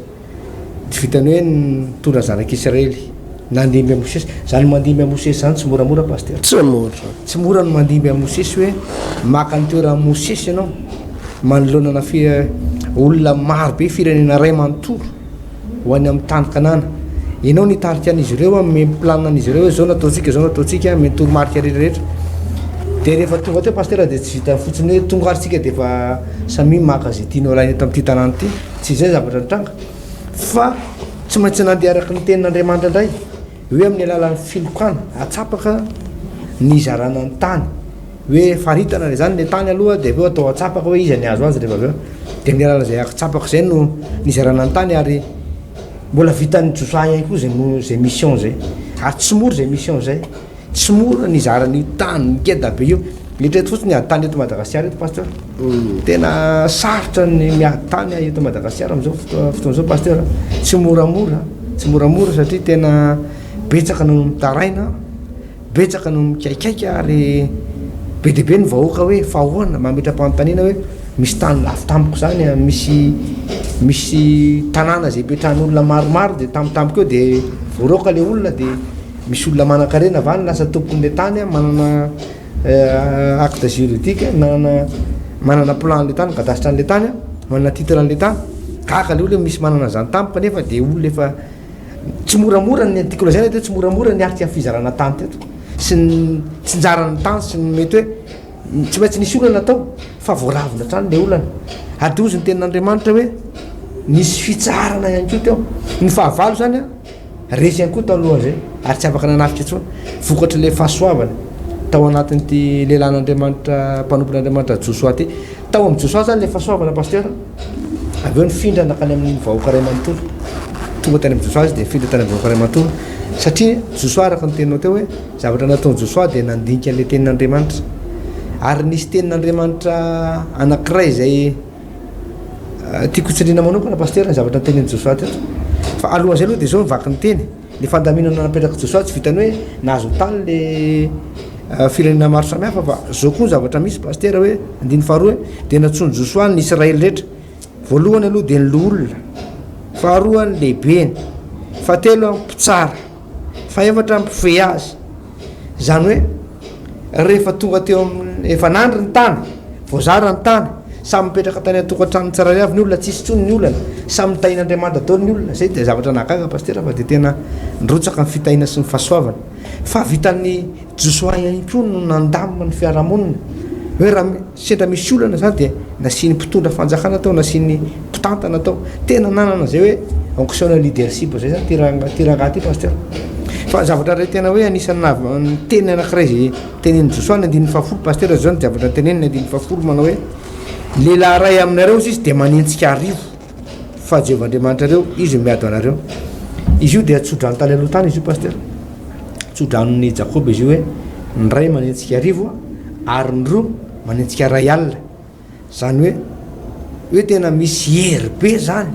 [SPEAKER 2] tsy vitany hoe nitora zanak'Israely nandimby Mosesy zany mandimby Mosesy zany tsy moramora paster tsy mora no mandimby Mosesy hoe maka ny toeran'ny Mosesy ianao manoloana olona marobe firenena ray manontolo ho any amin'ny tany Kanana ianao nitarika an'izy ireo ame planina an'izy ireo hoe zao nataontsika ame toromarika rehetrarehetra de rehefa tonga teo paster de tsy vita fotsiny hoe tonga aritsika de efa samy maka zay tianao lainy eto amin'ity tanàna ity tsy zay zavatra nitranga fa tsy maintsy nandeha araky ny tenin'Andriamanitra indray hoe amin'ny alalan'ny filokana atsapaka ny zarana ny tany hoe faritana zany le tany aloha de aveo atao atsapaka hoe izy ny azo azy rehefa aveo de amin'ny alala zay atsapaka zay no nizarana ny tany ary mbola vitan'ny Josoa ihany koa zay mission zay ary tsy mora zay mission zay tsy mora nizarany tany ngeda be io eritreto fotsiny ady tany eto Madagasikara eto paster tena sarotra ny miady tany eto Madagasikara am'izao fotoan'izao paster tsy moramora satria tena betsaka no mitaraina betsaka no mikaikaika ary be de be ny vahoaka hoe fa ahoana mametra-panontaniana hoe misy tany lafo tampoka zany misy tanàna zay betran'olona maromaro de tampotampoka eo de voaroka le olona de misy olona manan-karena vany lasa tompon'le tany manana acte juridique manana plan le tany kadasitra an'le tany manana titre an'le tany kaka le olona misy manana zany tampoka nefa de olona efa tsy moramora ny article zay tsy moramora ny arika fizarana tany teto sy tsy njarany tany sy mety hoe tsy maintsy nisy olana atao fa voaravina trany le olana adozy ny tenin'Andriamanitra hoe nisy fitsarana ihany koa teo ny fahavalo zany a resy ihany koa tao aloha zay ary tsy afaka nanafika intsony vokatra le fahasoavana tao anatin'ity lehilan'Andriamanitra mpanompon'Andriamanitra Josoa ty tao amin'ny Josoa zany le fahasoavana paster aveo nifindra nakany amin'ny vahoaka ray manontolo tonga tany amin'ny Josoa izy de nifindra tany amin'ny vahoaka ray manontolo satria Josoa araka ny teninao teo hoe zavatra nataony Josoa de nandinika an'le tenin'Andriamanitra ary nisy tenin'Andriamanitra anankiray zay tiako tsindrina manokana paster ny zavatra nytenin'ny Josoa teto fa alohan'izay aloha de zao nivaky ny teny le fandaminana napetraka Josoa tsy vitany hoe nahazo tany le firenena maro samihafa fa zao koa ny zavatra misy paster hoe andiny faharoa de natsony Josoa ny Israely rehetra voalohany aloha de ny loolona faharoa ny lehibeny fahatelo mpitsara faefatra mpifehy azy zany hoe rehefa tonga teo amin'ny efa nandry ny tany voazara ny tany samy mipetraka tany atokantrano tsirairay avy ny olona tsisy tsony ny olana samy mitahin'Andriamanitra daholo ny olona zay de zavatra nahagaga paster fa de tena nirotsaka ny fitahina sy ny fahasoavana fa vitan'ny Josoa ihany koa no nandamina ny fiarahamonina hoe raha sendra misy olana zany de nasiany mpitondra fanjakana tao nasiany mpitantana tao tena nanana zay hoe onction leadership zay zany tiranga ty paster fa zavatra ray tena hoe anisan'ny teny anankiray zay tenin'ny Josoa ny andin'ny fahafolo paster zao ny zavatra teneniny andin'ny fahafolo manao hoe lehilahy ray aminareo izy de manentsika arivo fa Jehovah'Andriamanitra reo izy miado anareo izy io de atsodrano tany aloha tany izy io paster tsodranony Jakoba izy io hoe ny ray manentsika arivo ary ny roa manentsika ray alina zany hoe tena misy hery be zany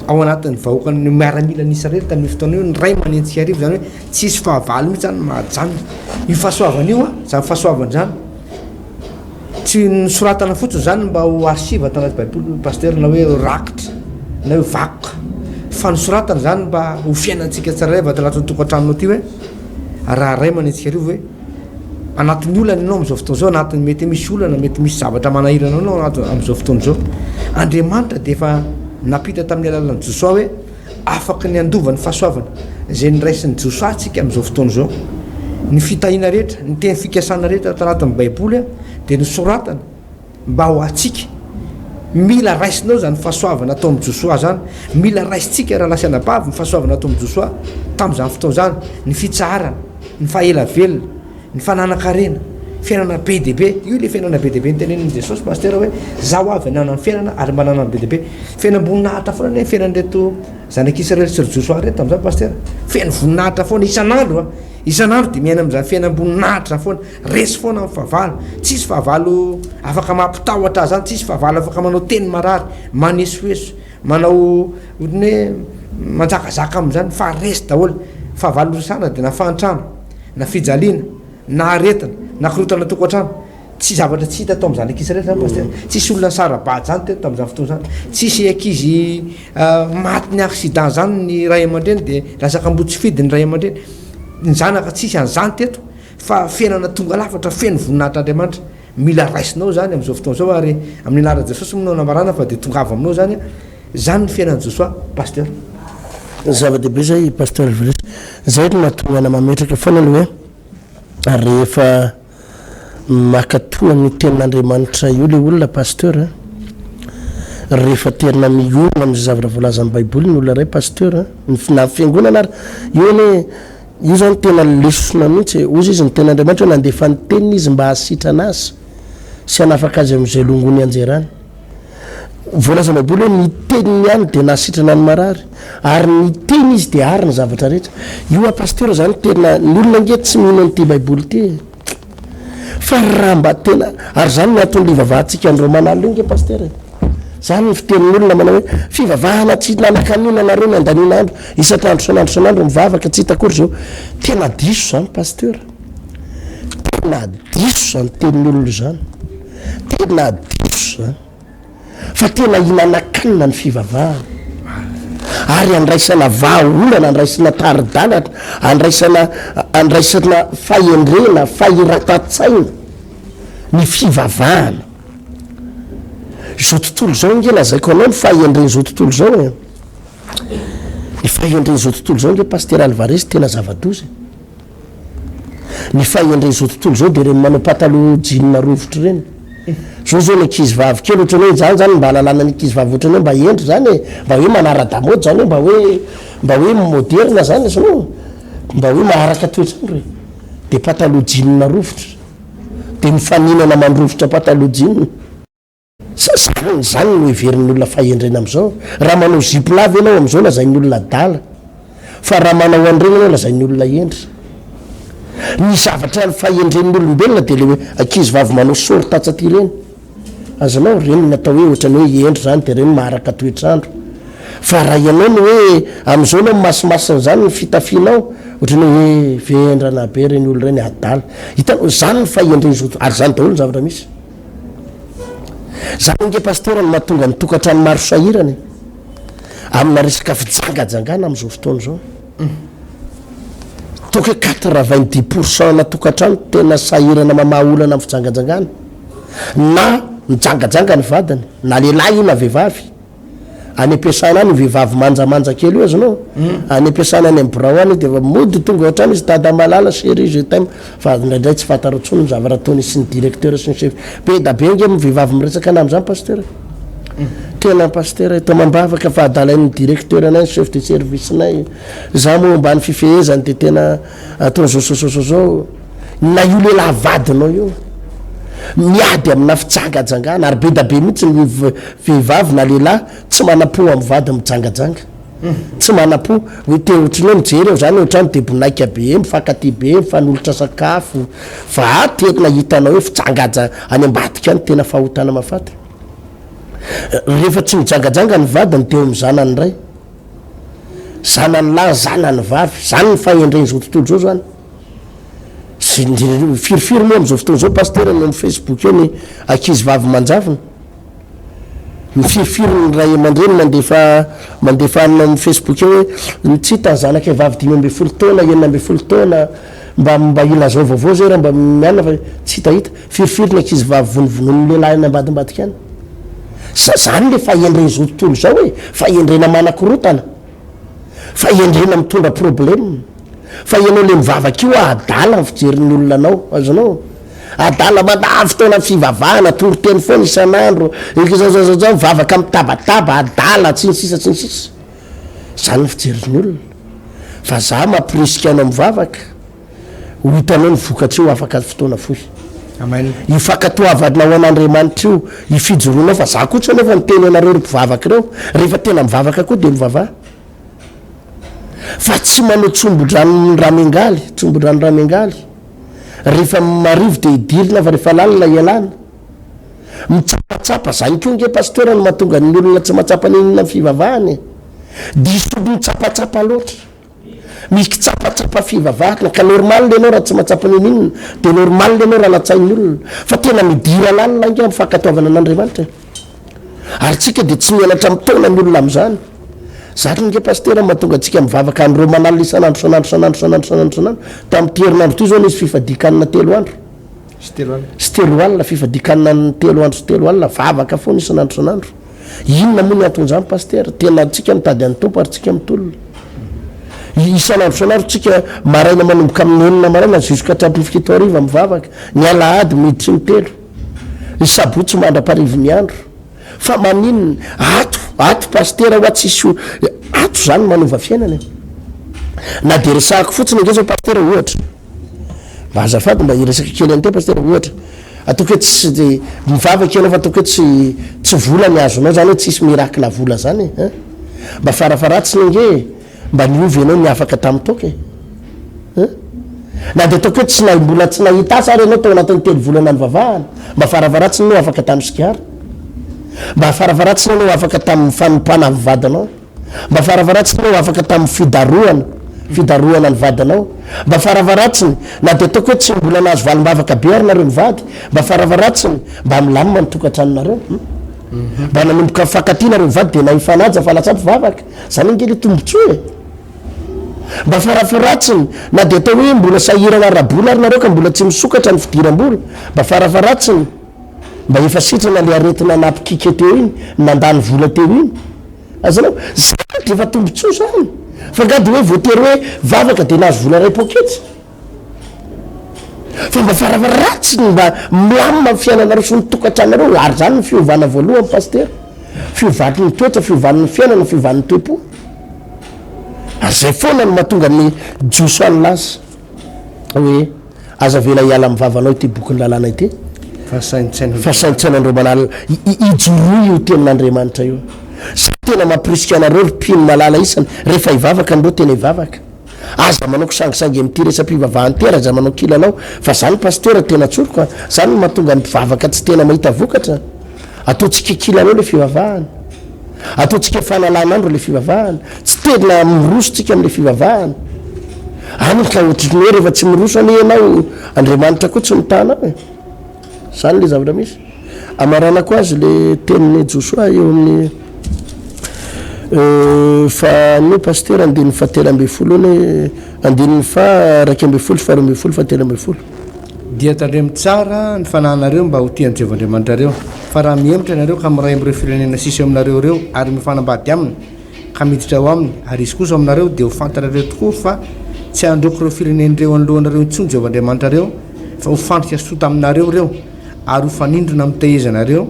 [SPEAKER 2] ao anatin'ny vahoakany miaramila ny Israely tamin'ny fotoana io ny ray manentsika arivo zany hoe tsisy fahavalo mihitsy zany mahajanona io fahasoavana io zany fahasoavana zany tsy nisoratana fotsiny zany mba ho arsiva tanaty baiboly paster na hoe rakitra na hoe vakoka fa nisoratana zany mba ho fiainantsika tsirairay vatalatsy tokantranonao ty hoe raha ray manentsika arivo hoe anatin'ny olana ianao am'izao fotoana zao anatin'ny mety misy olana mety misy zavatra manahirana anao am'izao fotoana zao Andriamanitra de efa napita tamin'ny alalan'ny Josoa hoe afaka ny andova ny fahasoavana zay niraisin'ny Josoa atsika am'izao fotoana zao ny fitahina rehetra ny teny fikasana rehetra tanatin'ny baiboly de nisoratana mba ho atsika mila raisinao zany fahasoavana atao amin'ny Josoa zany mila raisitsika raha lasa anabavy ny fahasoavana atao amin'ny Josoa tamin'izany fotoana zany ny fitsarana ny fahela velona ny fananakarena fiainana be de be io le fiainana be de be nytenenin'ny Jesosy paster hoe zaho avy anana ny fiainana ary manana be de be fiainam-boninahitra foana ne fiainan'reto zanak'Israely sy Josoa reto tam'izany paster fiainam-voninahitra foana isan'andro de miaina am'izany fiainam-boninahitra foana resy foana amin'ny fahavalo tsisy fahavalo afaka mampitahotra zany tsisy fahavalo afaka manao teny marary manesoeso manao ohatny hoe manjakazaka am'izany fa resy daholo fahavalo rosana de na fahantrano na fijaliana na aretana na korotana tokantrano tsy zavatra tsy hita tao am'zany ankizy rehetra zany paster tsisy olona sarabady zany teto tam'izany fotoana zany tsisy ankizy maty ny accident zany ny ray aman-dreny de lasaka ambotsy fidy ny ray aman-dreny ny zanaka tsisy an'izany teto fa fiainana tonga lafatra feno voninahitr'andriamanitra mila raisinao zany am'izao fotoana zao ary amin'ny anara jesosy minao namarana fa de tonga avy aminao zany zany ny fiainany Josoa pasteur
[SPEAKER 3] zava-dehibe zay pasteur Velisa zay no mahatonga na mametraka foana aloha hoe rehefa makatoa ny tenin'Andriamanitra io le olona pasteur rehefa terina miorona am'zay zavatra voalaza amin'ny baiboly ny olona ray pasteur na fiangonana ary io ne io zany tena lesona mihitsy ozy izy ny tenin'Andriamanitra hoe nandefa ny teniny izy mba hasitra anazy sy hanafaka azy am'izay longony anjerany voalaza baiboly hoe ny teniny ihany de nahasitrana ny marary ary ny teny izy de ary ny zavatra rehetra io a pasteur zany tena ny olona nge tsy mino an'ity baiboly ty fa raha mba tena ary zany natony livavahantsika andreo manalo nge pasteur zany ny fitenin'ny olona manao hoe fivavahana tsy nanakanina nareo ny andanin'andro isan'andro san'andro mivavaka tsy hitakory zao tena diso zany pasteur tena diso zany tenin'ny olona zany tena diso zany fa tena hinanakanina ny fivavahana ary andraisana vahaolana andraisana taridalatra andraisana fahendrena fahiratatsaina ny fivavahana zao tontolo zao nge lazaiko anao ny fahendreny zao tontolo zao ny fahendreny zao tontolo zao nge pasteur Alvarez tena zava-doza ny fahendreny zao tontolo zao de reny manao pataloha jean rovitra reny zao ny ankizy vavy kely ohatrany hoe zany mba halalana ny ankizy vavy ohatrany hoe mba endry zany mba hoe manara-damody zany mba hoe moderna zany zao mba hoe maharaka toetrandro e de pataloha jean rovitra de mifaninana mandrovitra pataloha jean zany no heverin'ny olona fahendrena am'izao raha manao zipo lavy ianao am'izao lazain'ny olona dala fa raha manao andreny anao lazain'ny olona endry ny zavatra ny fahendren'ny olombelona de le hoe ankizy vavy manao sortatsaty reny azanao reny natao hoe ohatrany hoe endry zany de reny maharaka toetrandro fa raha ianao ny hoe am'izao anao masimasina zany ny fitafianao ohatrany hoe vendrana be reny olo reny adala hitanao zany ny fahendreny zao ary zany daholo ny zavatra misy zany nge pasteur ny mahatonga ny tokatrano maro sahirany amina resaka fijangajangana am'izao fotoana zao toko hoe 90% na tokatrano tena sahirana mamahaolana amin'ny fijangajangana na mijangajanga ny vadiny na lehilahy io na vehivavy any ampiasana any vehivavy manjamanja kely io azanao any ampiasana any am'brao any de mody tonga ohatrany izy tada malala série je t'aime fa indraindray tsy fataro tsony zavatra ataony sy ny directeur sy ny chef be da be nge vehivavy miresaka ana am'zany pasteur tena pasteur eto mambavaka fa adalain'ny directeur anay chef de service nay za moa mbany fifehezany de tena atao zao na io lehilahy vadinao io miady amina fijangajangana ary be da be mihitsy ny vehivavy na lehilahy tsy manam-po amin'ny vady mijangajanga tsy manam-po hoe te ohatrinao mijery eo zany ohatrany de bonaika be mifankaty be mifanolotra sakafo fa tena hitanao hoe fijangaja any ambadika any tena fahotana mafaty rehefa tsy mijangajanga ny vadiny de eo amin'ny zanany ray zanany lahy zanany vavy zany ny fahendreny zao tontolo zao zany sy firifiry moa am'izao fotoana zao pasteur no amin'ny Facebook eo ny ankizy vavy manjavina mifirifiry ny ray aman-dreny mandefa amin'ny Facebook eo hoe tsy hitany zanaka e vavy 5 taona 9 taona mba ilazao vaovao zay raha mba mianina fa tsy hitahita firifiry ny ankizy vavy vonivonon'ny lehilahy ny ambadimbadika any zany le fahendreny zao tontolo zao hoe fahendrena manakorotana fahendrena mitondra problème fa ianao le mivavaka io adala ny fijerin'ny olona anao azonao adala manavy taona fivavahana toroteny foana isan'andro zao mivavaka mitabataba adala tsy nisisa zany ny fijerin'ny olona fa za mampirisika anao mivavaka ho hitanao ny vokatra io afaka fotoana fohy ifakatoavanao an'Andriamanitra io ifijoroanao fa za kotra anao fa niteny anareo ry mpivavaka reo rehefa tena mivavaka koa de mivavaha fa tsy manao tsombodrano ramengaly rehefa marivo de idirina fa rehefa lalina ialana mitsapatsapa zany koa nge pasteur no mahatonga ny olona tsy mahatsapa ninona fivavahany diso mitsapatsapa loatra mikitsapatsapa fivavahana ka normal le anao raha tsy mahatsapany ninona de normal le anao raha latsain'ny olona fa tena midira lalina inge mifankatoavana an'andriamanitra ary tsika de tsy mianatra mitona ny olona am'izany zatra nge pastera mahatonga atsika mivavaka andro manalina isanandro tamin'ity herinandro toy zao nisy fifadikanina 3 andro sy 3 alina fifadikanina ny 3 andro sy 3 alina vavaka foana isanandro inona moa ny anton'izany pastera tena tsika mitady an'ny tompo ary tsika mitolona isanandro tsika maraina manomboka amin'ny 9 maraina jusqu'à 7 mivavaka ny alahady miditry ny 3 ny sabotsy mandra-parivo ny andro fa maninona ato pastera ho atsisy ato zany manova fiainana na de resahako fotsiny nge zao pastera ohatra mba azafady mba iresaka kely an'te pastera ohatra atoko hoe tsy mivavaka ianao fa atoko hoe tsy vola ny azonao zany hoe tsisy miracle vola zany mba farafaratsiny nge mba niovy ianao ny afaka tamin'ny toky na de atoko hoe tsy mbola tsy nahita asa ary ianao tao anatin'ny 3 volana ny vavahana mba faravaratsiny nao afaka tamin'ny sikara mba faravaratsiny anao afaka tamin'ny fanompana ny vadinao mba faravaratsiny anao afaka tamin'ny fidaroana ny vadinao mba faravaratsiny na de ataoko hoe tsy mbola nazo valim-bavaka be ary nareo mivady mba faravaratsiny mba milamina ny tokantranonareo mba nanomboka fakatianareo mivady de nahifanaja fa latsapo vavaka zany ingely tombotsoe mba farafaratsiny na de atao hoe mbola sahirana rabola ary nareo ka mbola tsy misokatra ny fidiram-bola mba farafaratsiny mba efa sitrana le aretina napikika teo iny nandany vola teo iny azanao zany de efa tombotsoa zany fa ngady hoe voatery hoe vavaka de nazo vola ray poketsy fa mba faravaratsiny mba milamina fiainanareo sy nytokantranareo ary zany ny fiovana voalohany pastera fiovan'ny toetra fiovan'ny fiainana fiovan'ny toepo ary zay foana no mahatonga ny josoany lasa hoe aza vela hiala mivavanao ity bokyny lalàna ity fa saintsainandreo manala ijoroy io tenin'andriamanitra io sy tena mampirisika anareo mpino malala isany rehefa hivavaka andreo tena hivavaka aza manao kisangisangy mity resam-pivavahantera aza manao kilalao fa zany pastera tena tsoroka zany mahatonga mivavaka tsy tena mahita vokatra ataotsika kilalao le fivavahana ataotsika fanalan'andro le fivavahana tsy tena mirosotsika am'le fivavahana any ka ohatriny hoe rehefa tsy miroso any ianao andriamanitra koa tsy mitanao zany le zavatra misy amarana ko azy le teniny josoa eo amin'ny fa no pastera andin'ny fatelo ambe folo ny andin'ny fa raiky ambe folo faro ambe folo fatelo ambe folo
[SPEAKER 2] dia tandremo tsara ny fanahinareo mba ho tian'ny jevandramanitra reo fa raha mihemitra nareo ka miray am'ireo firenena sisy aminareo reo ary mifanambady aminy ka miditra ao aminy ary izy kosa aminareo de ho fantarareo tokoa fa tsy androko ireo firenenireo anylohanareo intsony jevandramanitra reo fa ho fantrika sota aminareo reo ary ho fanindrona mitahezanareo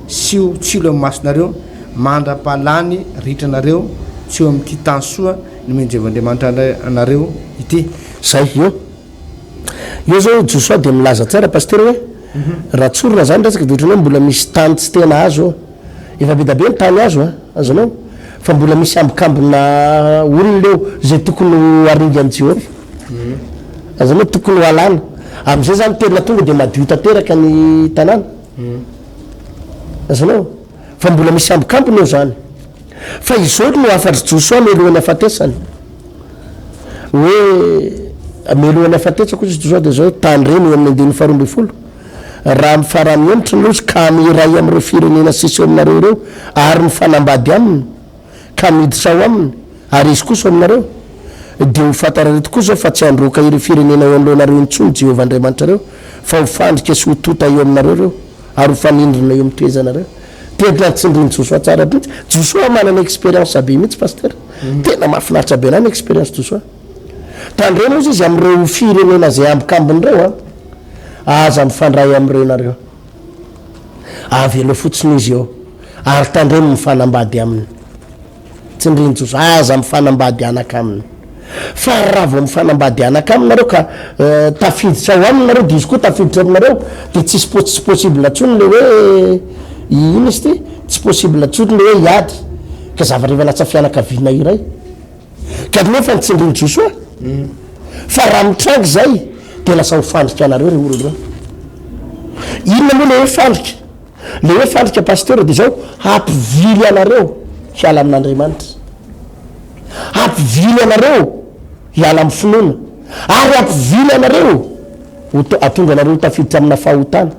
[SPEAKER 2] sy ho tsilo amin'ny masonareo mandra-palany ritranareo tsy eo amin'ity tany soa ny menjevandramanitra anareo ity
[SPEAKER 3] zay io zao josoa de milaza tsara pastera hoe raha tsorona zany resaka de ohatranao mbola misy tany tsy tena azo efa be da be ny tany azo azanao fa mbola misy ambokambona olona leo zay tokony aringy Jehova azanao tokony ho alana am'izay zany tena tonga de madio tanteraka ny tanàna azanao fa mbola misy ambokambona eo zany fa izao no afa-ry josoa melohany afatesany hoe melohany afatesako izy josoa de zao tany reny amin'ny andin'ny faharoa ambe folo raha mifarany emitra lozy ka miray am'ireo firenena sisy aminareo reo ary mifanambady aminy ka miditra ao aminy ary izy kosa aminareo de ho fantarareo tokoa zao fa tsy androka ireo firenena eo alohanareo intsony Jehova andriamanitra reo fa ho fandrika sy ho tota eo aminareo reo ary ho fanindrina eo mitoezanareo tena tsindriny josoa tsara mihitsy josoa manana expérience be mihitsy pastera tena mahafinaritra be nany expérience josoa tandreno izy am'ireo firenena zay ambokambony reo aza mifandray am'ireo nareo avy aloha fotsiny izy eo ary tandreno mifanambady aminy tsindriny josoa aza mifanambady anaka aminy fa raha vao mifanambady anaka aminareo ka tafiditra ao aminareo de izy koa tafiditra aminareo de tsisy possible atsony le hoe ino izy ty tsy possible atsony le hoe hiady ka zava-rehefa latsa fianakaviana iray ka nefa ny tsindriny josoa fa raha mitrangy zay de lasa ho fandrika anareo re olo reo inona moa le hoe fandrika le hoe fandrika pastera de zao hampivily anareo hiala amin'andriamanitra hampivily anareo hiala amin'ny finoana ary ampivily anareo atonga anareo tafiditra amina fahotana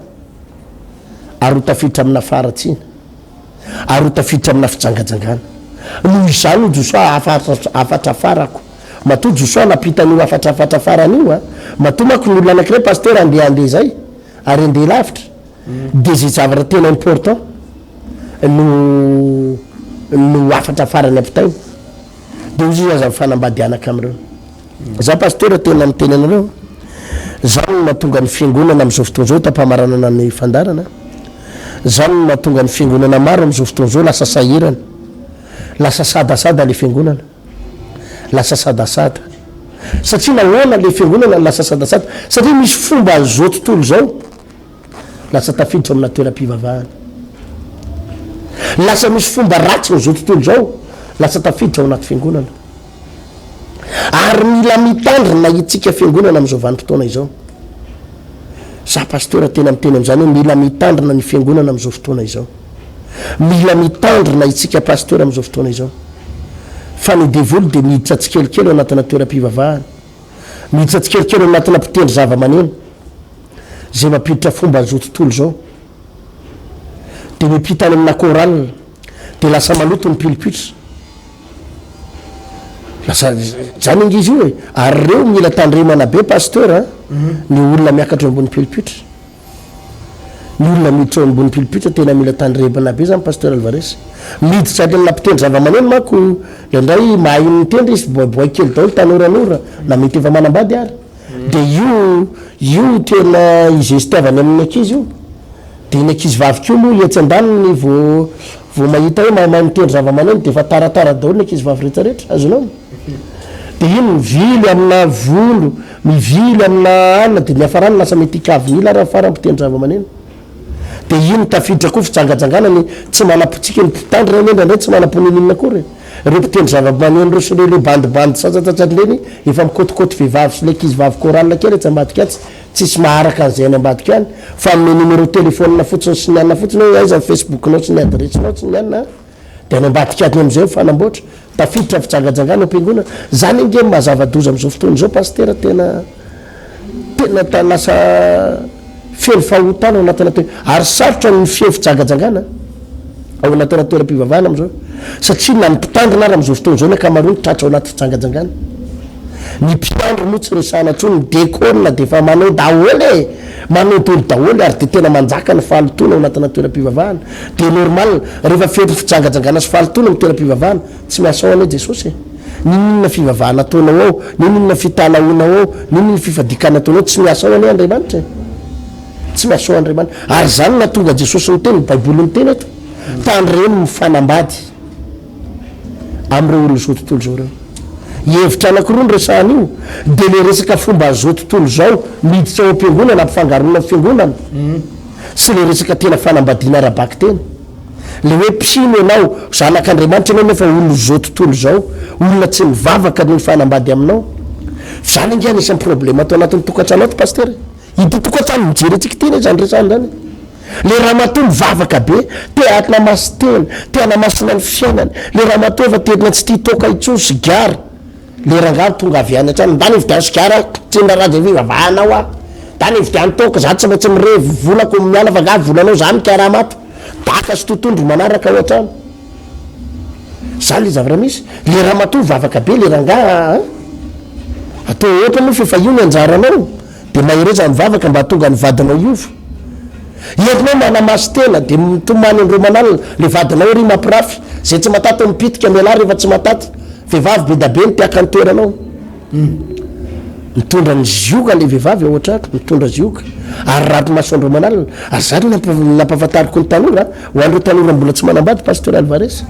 [SPEAKER 3] ary ho tafiditra amina faratsiana ary ho tafiditra amina fijangajangana noho izany ho josoa afatra farako matoa josoa napitan'io afatrafatra faran'io a matoa manko ny olona anankiray pasteur andeha zay ary andeha lavitra de zay zavatra tena important no afatra farany ampitainy de ozy aza mifanambady anaka amireo za pasteur tena miteny anareo zany no mahatonga ny fiangonana am'izao fotoan'izao tampamaranana ny fandarana zany no mahatonga ny fiangonana maro am'izao fotoan'izao lasa sahirana lasa sadasada le fiangonana lasa sadasada satria nahoana le fiangonana lasa sadasada satria misy fomba azao tontolo zao lasa tafiditra amina toeram-pivavahana lasa misy fomba ratsy n'izao tontolo zao lasa tafiditra ao anaty fiangonana ary mila mitandrina itsika fiangonana am'izao vanim-potoana izao za pasteur tena miteny am'izany hoe mila mitandrina ny fiangonana am'izao fotoana izao mila mitandrina itsika pasteur am'izao fotoana izao fa ny devoly de miditra tsikelikely ao anatina toeram-pivavahana miditra tsikelikely ao anatina mpitendry zava-maneno zay mampiditra fomba an'izao tontolo zao de mipitany amina koral de lasa maloto ny pilipitra lasa zany ingizy io e ary reo mila tandremana be pasteur ny olona miakatra ambony pilipitra ny olona miditra ambony pilipitra tena mila tandremana be zany pasteur Alvarez miditra amina mpitendry zava-maneno manko indray mahay mitendry izy boaboay kely daholo tanoranora na mety efa manambady ary de io tena izy itiavany amin'ny ankizy io de ny ankizy vavy keo moa iatsy andaniny vo mahita hoe mahay mitendry zava-maneno de efa taratara daholo ny ankizy vavy rehetrarehetra azonao de ino mivily amina volo mivily amina alina de miafarany lasa mety ikavy mila raha fara mpitendry zava-maneno de ino tafiditra koa fijangajangana tsy manapotsika ny mpitandry reny ndray tsy manamponinina kory reo mpitendry zava-maneno reo sy le bandibandy satsatsatrany efa mikotikôty vehivavy sy le ankizy vavy koralina kely etsy ambadika atsy tsisy maharaka an'izay any ambadika any fa amin'ny numéro téléphone fotsiny sy ny anina fotsiny hoe aiza facebooknao sy ny adressenao sy ny anina de any ambadika any am'izay fanamboatra tafiditra fijangajangana ampiangonana zany nge mazava-doza am'izao fotoana izao pasteur tena lasa feno fahotana ao anatina ary sarotra ny feo fijangajangana ao anatina toeram-pivavahana am'izao satria na ny mpitandrina ary am'izao fotoana izao ny akamaroany tratra ao anaty fijangajangana ny mpitandro moa tsy resana trony décorna de fa manao daholy manao tolo daholy ary de tena manjaka ny fahalotona ao anatina toeram-pivavahana de normal rehefa fety fijangajangana sy fahalotona ny toeram-pivavahana tsy miasa ao ane Jesosy ninona fivavahana ataonao ao ninona fitanaonao ao ninona fifadikana ataonao tsy miasa ao ane Andriamanitra tsy miasa ao Andriamanitra ary zany natonga Jesosy ny teny baiboly ny teny eto tandreny mifanambady am'ireo olona zao tontolo zao reo hevitra anankiroa ny resahana io de le resaka fomba zao tontolo zao miditra ao am-piangonana ampifangarona fiangonana sy le resaka tena fanambadiana arabaky teny le hoe mpino anao zanak'Andriamanitra anao nefa olona zao tontolo zao olona tsy mivavaka ny fanambady aminao zany nge anisan'ny problème atao anatin'ny tokantrano ato pasteur ity tokantrano mijery atsika teny zany resahana zany le ramatoa mivavaka be te anamaso tena te anamasona ny fiainany le ramatoa efa terina tsy tia toka itsony sy gary le rangano tonga avy any atrano ndany evidiano sy gary tsy naraja vivavahanao a ndany evidiano toka za tsy maintsy mirevy volako miala fa ga volanao zany karamato daka sy totondro manaraka ao atrano zany le zavatra misy le ramatoa mivavaka be le ranga atao ohatra moa fefa io ny anjaranao de mahereza mivavaka mba tonga ny vadinao iovo entinao manamaso tena de mitomany andreo manalina le vadinao ry mampirafy zay tsy mataty mipitika miala rehefa tsy mataty vehivavy be da be ny tiaka ny toeranao mitondra ny zioka le vehivavy ao atraka mitondra zioka ary raty maso andreo manalina ary zany nampahafantariko ny tanora ho andreo tanora mbola tsy manambady pasteur Alvarez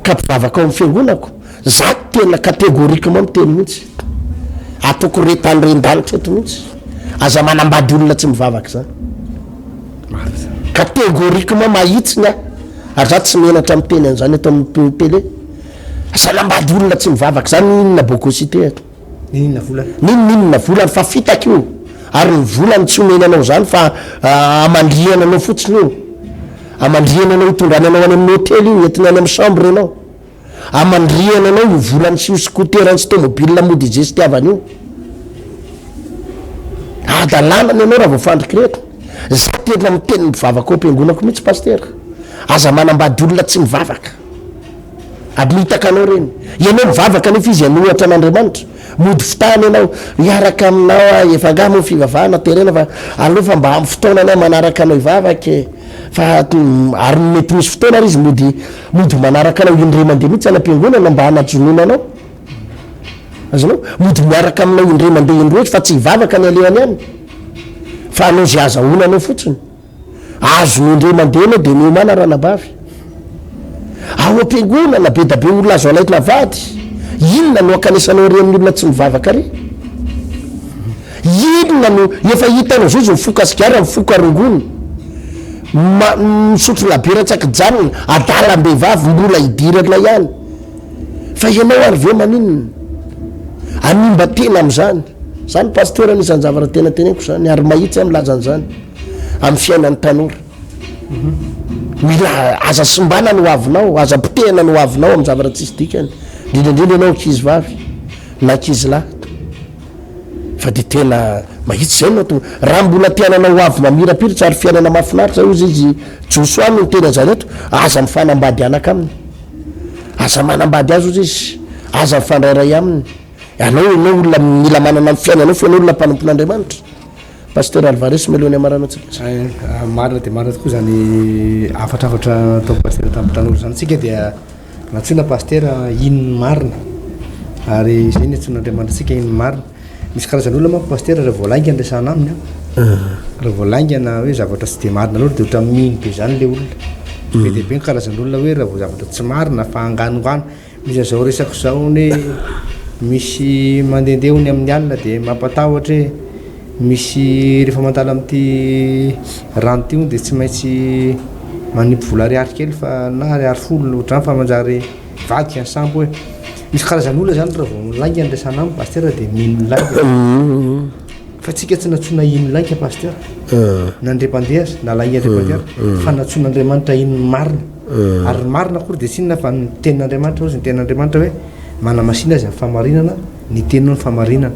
[SPEAKER 3] ka mpivavaka ao amin'ny fiangonako za tena kategorikement miteny mihitsy ataoko retandren-danitra eto mihitsy aza manambady olona tsy mivavaka zany kategorikement mahitsiny ary za tsy menatra miteny an'izany eto amin'ny télé asa nambady olona tsy mivavaka zany ninona bocosité ato ninona volany fa fitaka io ary ny volany tsy omeny anao zany fa amandriana anao fotsiny io amandriana anao hitondrany anao any amin'ny hôtely io entina any amin'ny chambre anao amandriana anao io volany sy scooterany sy tomobile mody je sy tiavany io adalanany anao raha voafandriky reto za tena miteny mivavaka ao am-piangonako mihitsy paster aza manambady olona tsy mivavaka amitaka anao reny ianao mivavaka nefa izy anohatra an'andriamanitra mody fitany ianao hiaraka aminao efa mo fivavahana terena fa alofa mba amin'ny fotoana anao manaraka anao ivavaka fa ary mety misy fotoana ary izy mody manaraka anao indray mandeha mihitsy anam-piangonana mba hanajonona anao azanao mody miaraka aminao indray mandeha indroety fa tsy hivavaka ny alehany any fa anao zay azahoana anao fotsiny azony indray mandeha anao dia miomana ranabavy ao am-piangonana be da be olona azo alaitona vady inona no akanesanao re amin'ny olona tsy mivavaka re inona no efa hitanao zao izy mifoka sigara mifoka rongony misotro laberatsaka janona adalam-behivavy mbola hidirana ihany fa ianao ary veo maninona animba tena am'izany zany paster anisany zavatra tena teneko zany ary mahitsy amilazan'izany amin'ny fiainan'ny tanora mila aza simbana no avinao aza potehana no avinao amin'ny zavatra tsisy dikany indrindraindrindra ianao ankizy vavy na ankizy lahy fa de tena mahitsy zay no raha mbola tiananao avy mamirapiritra ary fiainana mahafinaritra ozy izy josoany no tena zany eto aza mifanambady anaka aminy aza manambady azy ozy izy aza mifandrairay aminy anao olona mila manana amin'ny fiainanao fa anao olona mpanompon'andriamanitra paster Alvarez melohany amarana atsika
[SPEAKER 2] marina dia marina tokoa zany afatrafatra ataoko paster tamin'ny zany tsika dia natsoina paster inony marina ary zay ny antson'andriamanitra tsika inony marina misy karazan'olona manko paster raha voalainga andresana aminy raha voalaingana hoe zavatra tsy de marina loatra de ohatra mino be zany le olona be de be ny karazan'olona hoe raha vo zavatra tsy marina fa anganongano misy azao resako zao hoe misy mandehandeha ony amin'ny alina de mampatahotra hoe misy rehefa mandala amin'ity rano ty ony de tsy maintsy manipy vola ariary kely fa na ariary folo ohatrany fa manjary vadika ny sambo hoe misy karazan'olona zany raha vo lainga andresana aminy paster de mino lainga fa tsika tsy natsona ino lainga paster nandre-pandeha na lainga andre-pandeha fa natson'andriamanitra ino marina ary marina akory de tsinona fa ny tenin'andriamanitra ozy ny tenin'andriamanitra hoe manamasina azy amin'ny famarinana ny tenino ny famarinana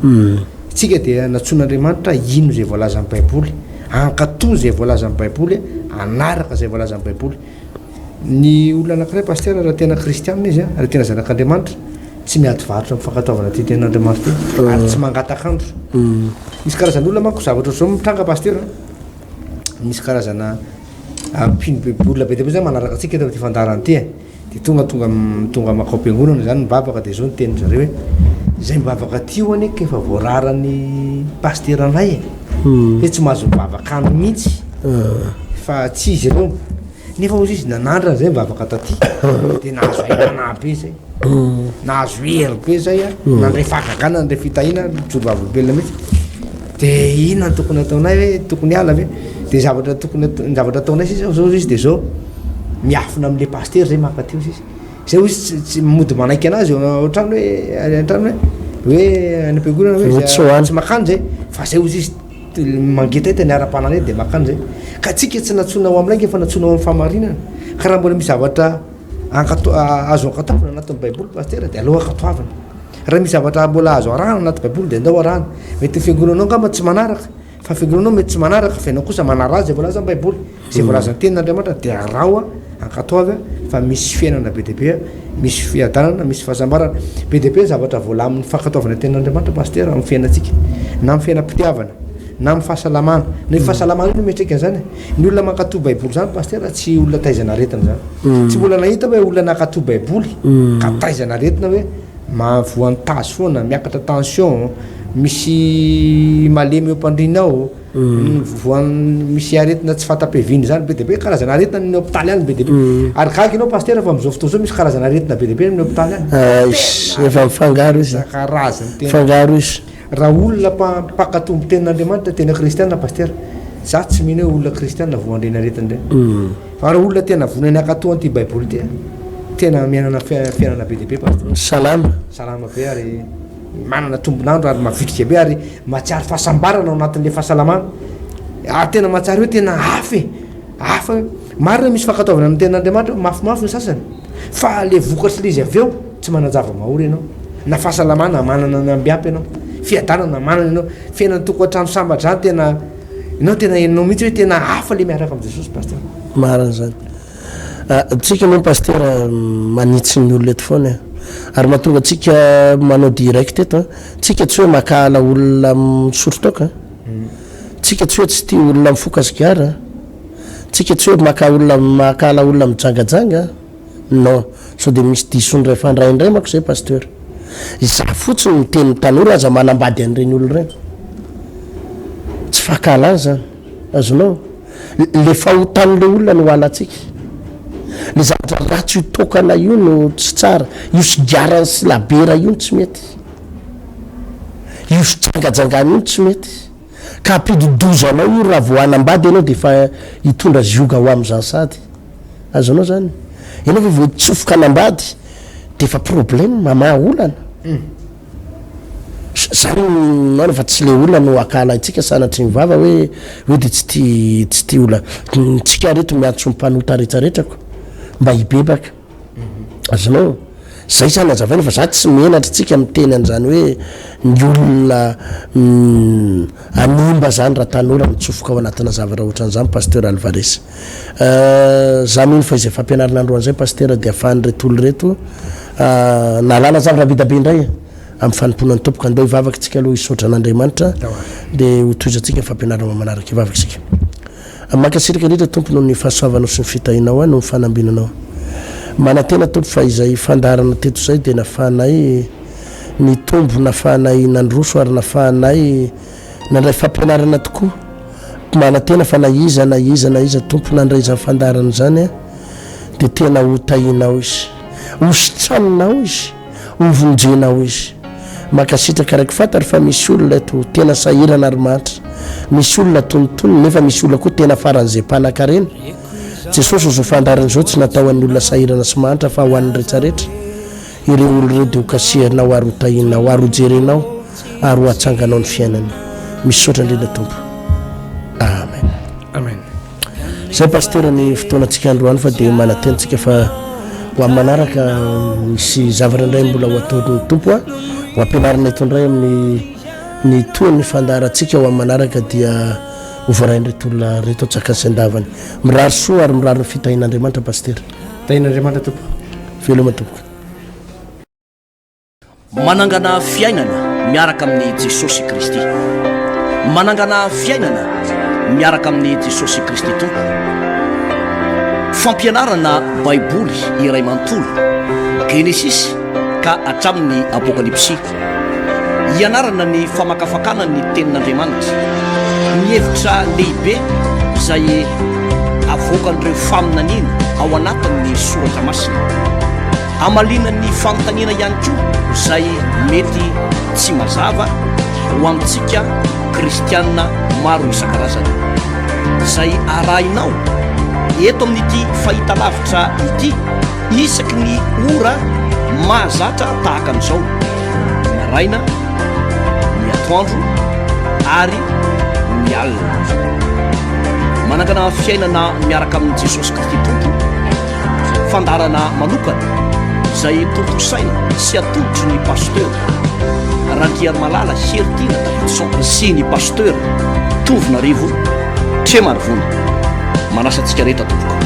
[SPEAKER 2] tsika dia natson'andriamanitra ino zay voalaza amin'ny baiboly ankatony zay voalaza amin'ny baiboly anaraka zay voalaza amin'ny baiboly ny olona anakiray paster raha tena kristianina izy raha tena zanak'andriamanitra tsy miady varotra mifankataovana ty tenin'andriamanitra ty ary tsy mangatakandro misy karazan'olona manko zavatra zao mitranga paster misy karazana mpino olona be debe zany manaraka atsika eto ty fandarany ty de tonga makao am-piangonana zany mibavaka de zao ny tenin zareo hoe zay mibavaka ty io aneky efa voararany paster anay hoe tsy mahazo mibavaka any mihitsy fa tsy izy ireo nefa ozy izy nanandrana zay mibavaka taty de nahazo ainana be zay nahazo hery be zay nandray fakagana nandray fitahina joro vavolombelona mihitsy de ina ny tokony ataonay hoe tokony ala ve de zavatra ataonay zao izy de zao miafina am'le paster zay makaty ozy izy zay ozy tsy mody manaiky anazy ohatrany hoe antrany hoe any am-piangonana hoe tsy makany zay fa zay ozy izy mangeta ety ny ara-panana ety de makany zay ka tsika tsy natsonao am'lainga fa natsonao amin'ny famarinana ka raha mbola misy zavatra azo ankatoavana anatin'ny baiboly paster de aloha ankatoavana raha misy zavatra mbola azo arahana anaty baiboly de andao arahana mety fiangonanao ngamba tsy manaraka fa fiangonanao mety tsy manaraka fa ianao kosa manara zay voalaza amin'ny baiboly zay voalaza ny tenin'andriamanitra de araho ankatoavy fa misy fiainana be debe misy fiadanana misy fahasambarana be debe zavatra vola amin'ny fankatoavana tenin'andriamanitra paster amin'ny fiainatsika na amin'ny fiainam-pitiavana na amin'ny fahasalamana ny fahasalamana no metrika zany ny olona mankatò baiboly zany paster tsy olona taizana aretina zany tsy mbola nahita hoe olona nakatò baiboly ka taizana aretina hoe mahavoan'ny tazo foana miakatra tension misy malemy eo am-pandrinao voany misy aretina tsy fatampeviny zany be debe karazana aretina ny hôpitaly any be debe ary kaky anao paster fa am'izao fotoa zao misy karazana aretina be debe ny hôpitaly any
[SPEAKER 3] efa mifangaro izy
[SPEAKER 2] karazany tena
[SPEAKER 3] fangaro izy
[SPEAKER 2] raha olona mpakatombo tenin'andriamanitra tena kristianina paster za tsy mino hoe olona kristianina voandrena aretina ndray fa raha olona tena vonany akatoa an'ity baiboly ty tena miainana fiainana be debe paster salama be ary manana tombonandro ary mavitrika be ary matsiary fahasambarana ao anatin'le fahasalamana ary tena matsary hoe tena hafa marina misy fankataovana amin'ny tenin'andriamanitra mafimafy ny sasany fa le vokatry le izy avy eo tsy manajava mahory ianao na fahasalamana manana ny ambiampy ianao fiadanana manana ianao fiainany toko atrano sambadra tena ianao tena enao mihitsy hoe tena hafa le miaraka am' jesosy paster
[SPEAKER 3] marina zany tsika moa paster manitsy ny olona eto foana ary mahatonga atsika manao direct eto tsika tsy hoe makahala olona misotro toka tsika tsy hoe tsy tia olona mifokazigara tsika tsy hoe makahala olona mijangajanga non sao de misy disondray fandraindray mako zay pasteur za fotsiny miteny tanora aza manambady an'ireny olo reny tsy fakala any zany azonao le fahotan'le olona no hoalatsika le zavatra ratsy io tokana io no tsy tsara io sy giarany sy labera io no tsy mety io sy jangajangany io no tsy mety ka ampididozanao io raha voanambady ianao de fa hitondra zioga ho am'zany sady azonao zany ianao fa voatsofoka anambady de fa problème mamaha olana zany nao fa tsy le olona no akala itsika sanatry mivava hoe de tsy ti ola tsika reto miantso mpanota rehetrarehetrako mba hibebaka azonao zay zany azavany fa za tsy menatra tsika miteny an'zany hoe ny olona animba zany raha tanora mitsofoka ao anatina zavatra ohatran'zany pasteur Alvarez za mino fa izay fampianarana androan'zay pasteur de afahany reto olo reto nalala zavatra bidabe indray amin'ny fanomponan'ny tompoka andao hivavaka tsika aloha hisaotra an'Andriamanitra de hotoizatsika fampianarana manaraka hivavaka tsika makasirika indrindra tompo noho ny fahasoavanao sy ny fitahinao no fanambinanao manantena tompo fa izay fandarana teto zay de nafahanay ny tombo nafahanay nandroso ary nafahanay nandray fampianarana tokoa manantena fa na iza tompo nandray zany fandarana zany de tena hotahinao izy hositranonao izy hovonjenao izy makasitraka raiky fantary fa misy olona eto tena sahirana ary manitra misy olona tonotony nefa misy olona koa tena faran'izay mpanan-karena jesosy zo fandarana zao tsy natao an'ny olona sahirana sy manitra fa ho an'ny rehetrarehetra ireo olo reo de hokasihanao ary hotahinao ary hojerenao ary ho atsanganao ny fiainany misy sotra indrindra tompo amen zay pasteur ny fotoanantsika androany fa de manatentsika fa ho amin'ny manaraka misy zavatra indray mbola ho ataon'ny tompo ho ampianarana eto indray amin'ny ny toany fandarantsika ho amin'ny manaraka dia hovaraindreto olona reto atsaka sy andavany mirary soa ary mirary ny fitahin'Andriamanitra pasteur
[SPEAKER 2] tahin'Andriamanitra tompo
[SPEAKER 3] veloma tompoka
[SPEAKER 1] manangana fiainana miaraka amin'ny Jesosy Kristy manangana fiainana miaraka amin'ny Jesosy Kristy tompo fampianarana baiboly iray manontolo Genesis ka hatramin'ny apokalypsy ianarana ny famakafakana ny tenin'Andriamanitra ny hevitra lehibe izay avoakan'ireo faminaniana ao anatin'ny soratra masina amalinan'ny fanontaniana ihany koa izay mety tsy mazava ho amintsika kristianina maro isan-karazany izay arahinao eto amin'ity fahita lavitra ity isaky ny ora mahazatra tahaka an'izao maraina ny atoandro ary ny alina manangana fiainana miaraka amin'ny Jesosy Kristy tompo fandarana manokana izay tompo saina sy atolotry ny pasteur Randriary Malala Heritiana Davidson sy ny pasteur Tovinarivo Tremarivony manasantsika rehetra tompoka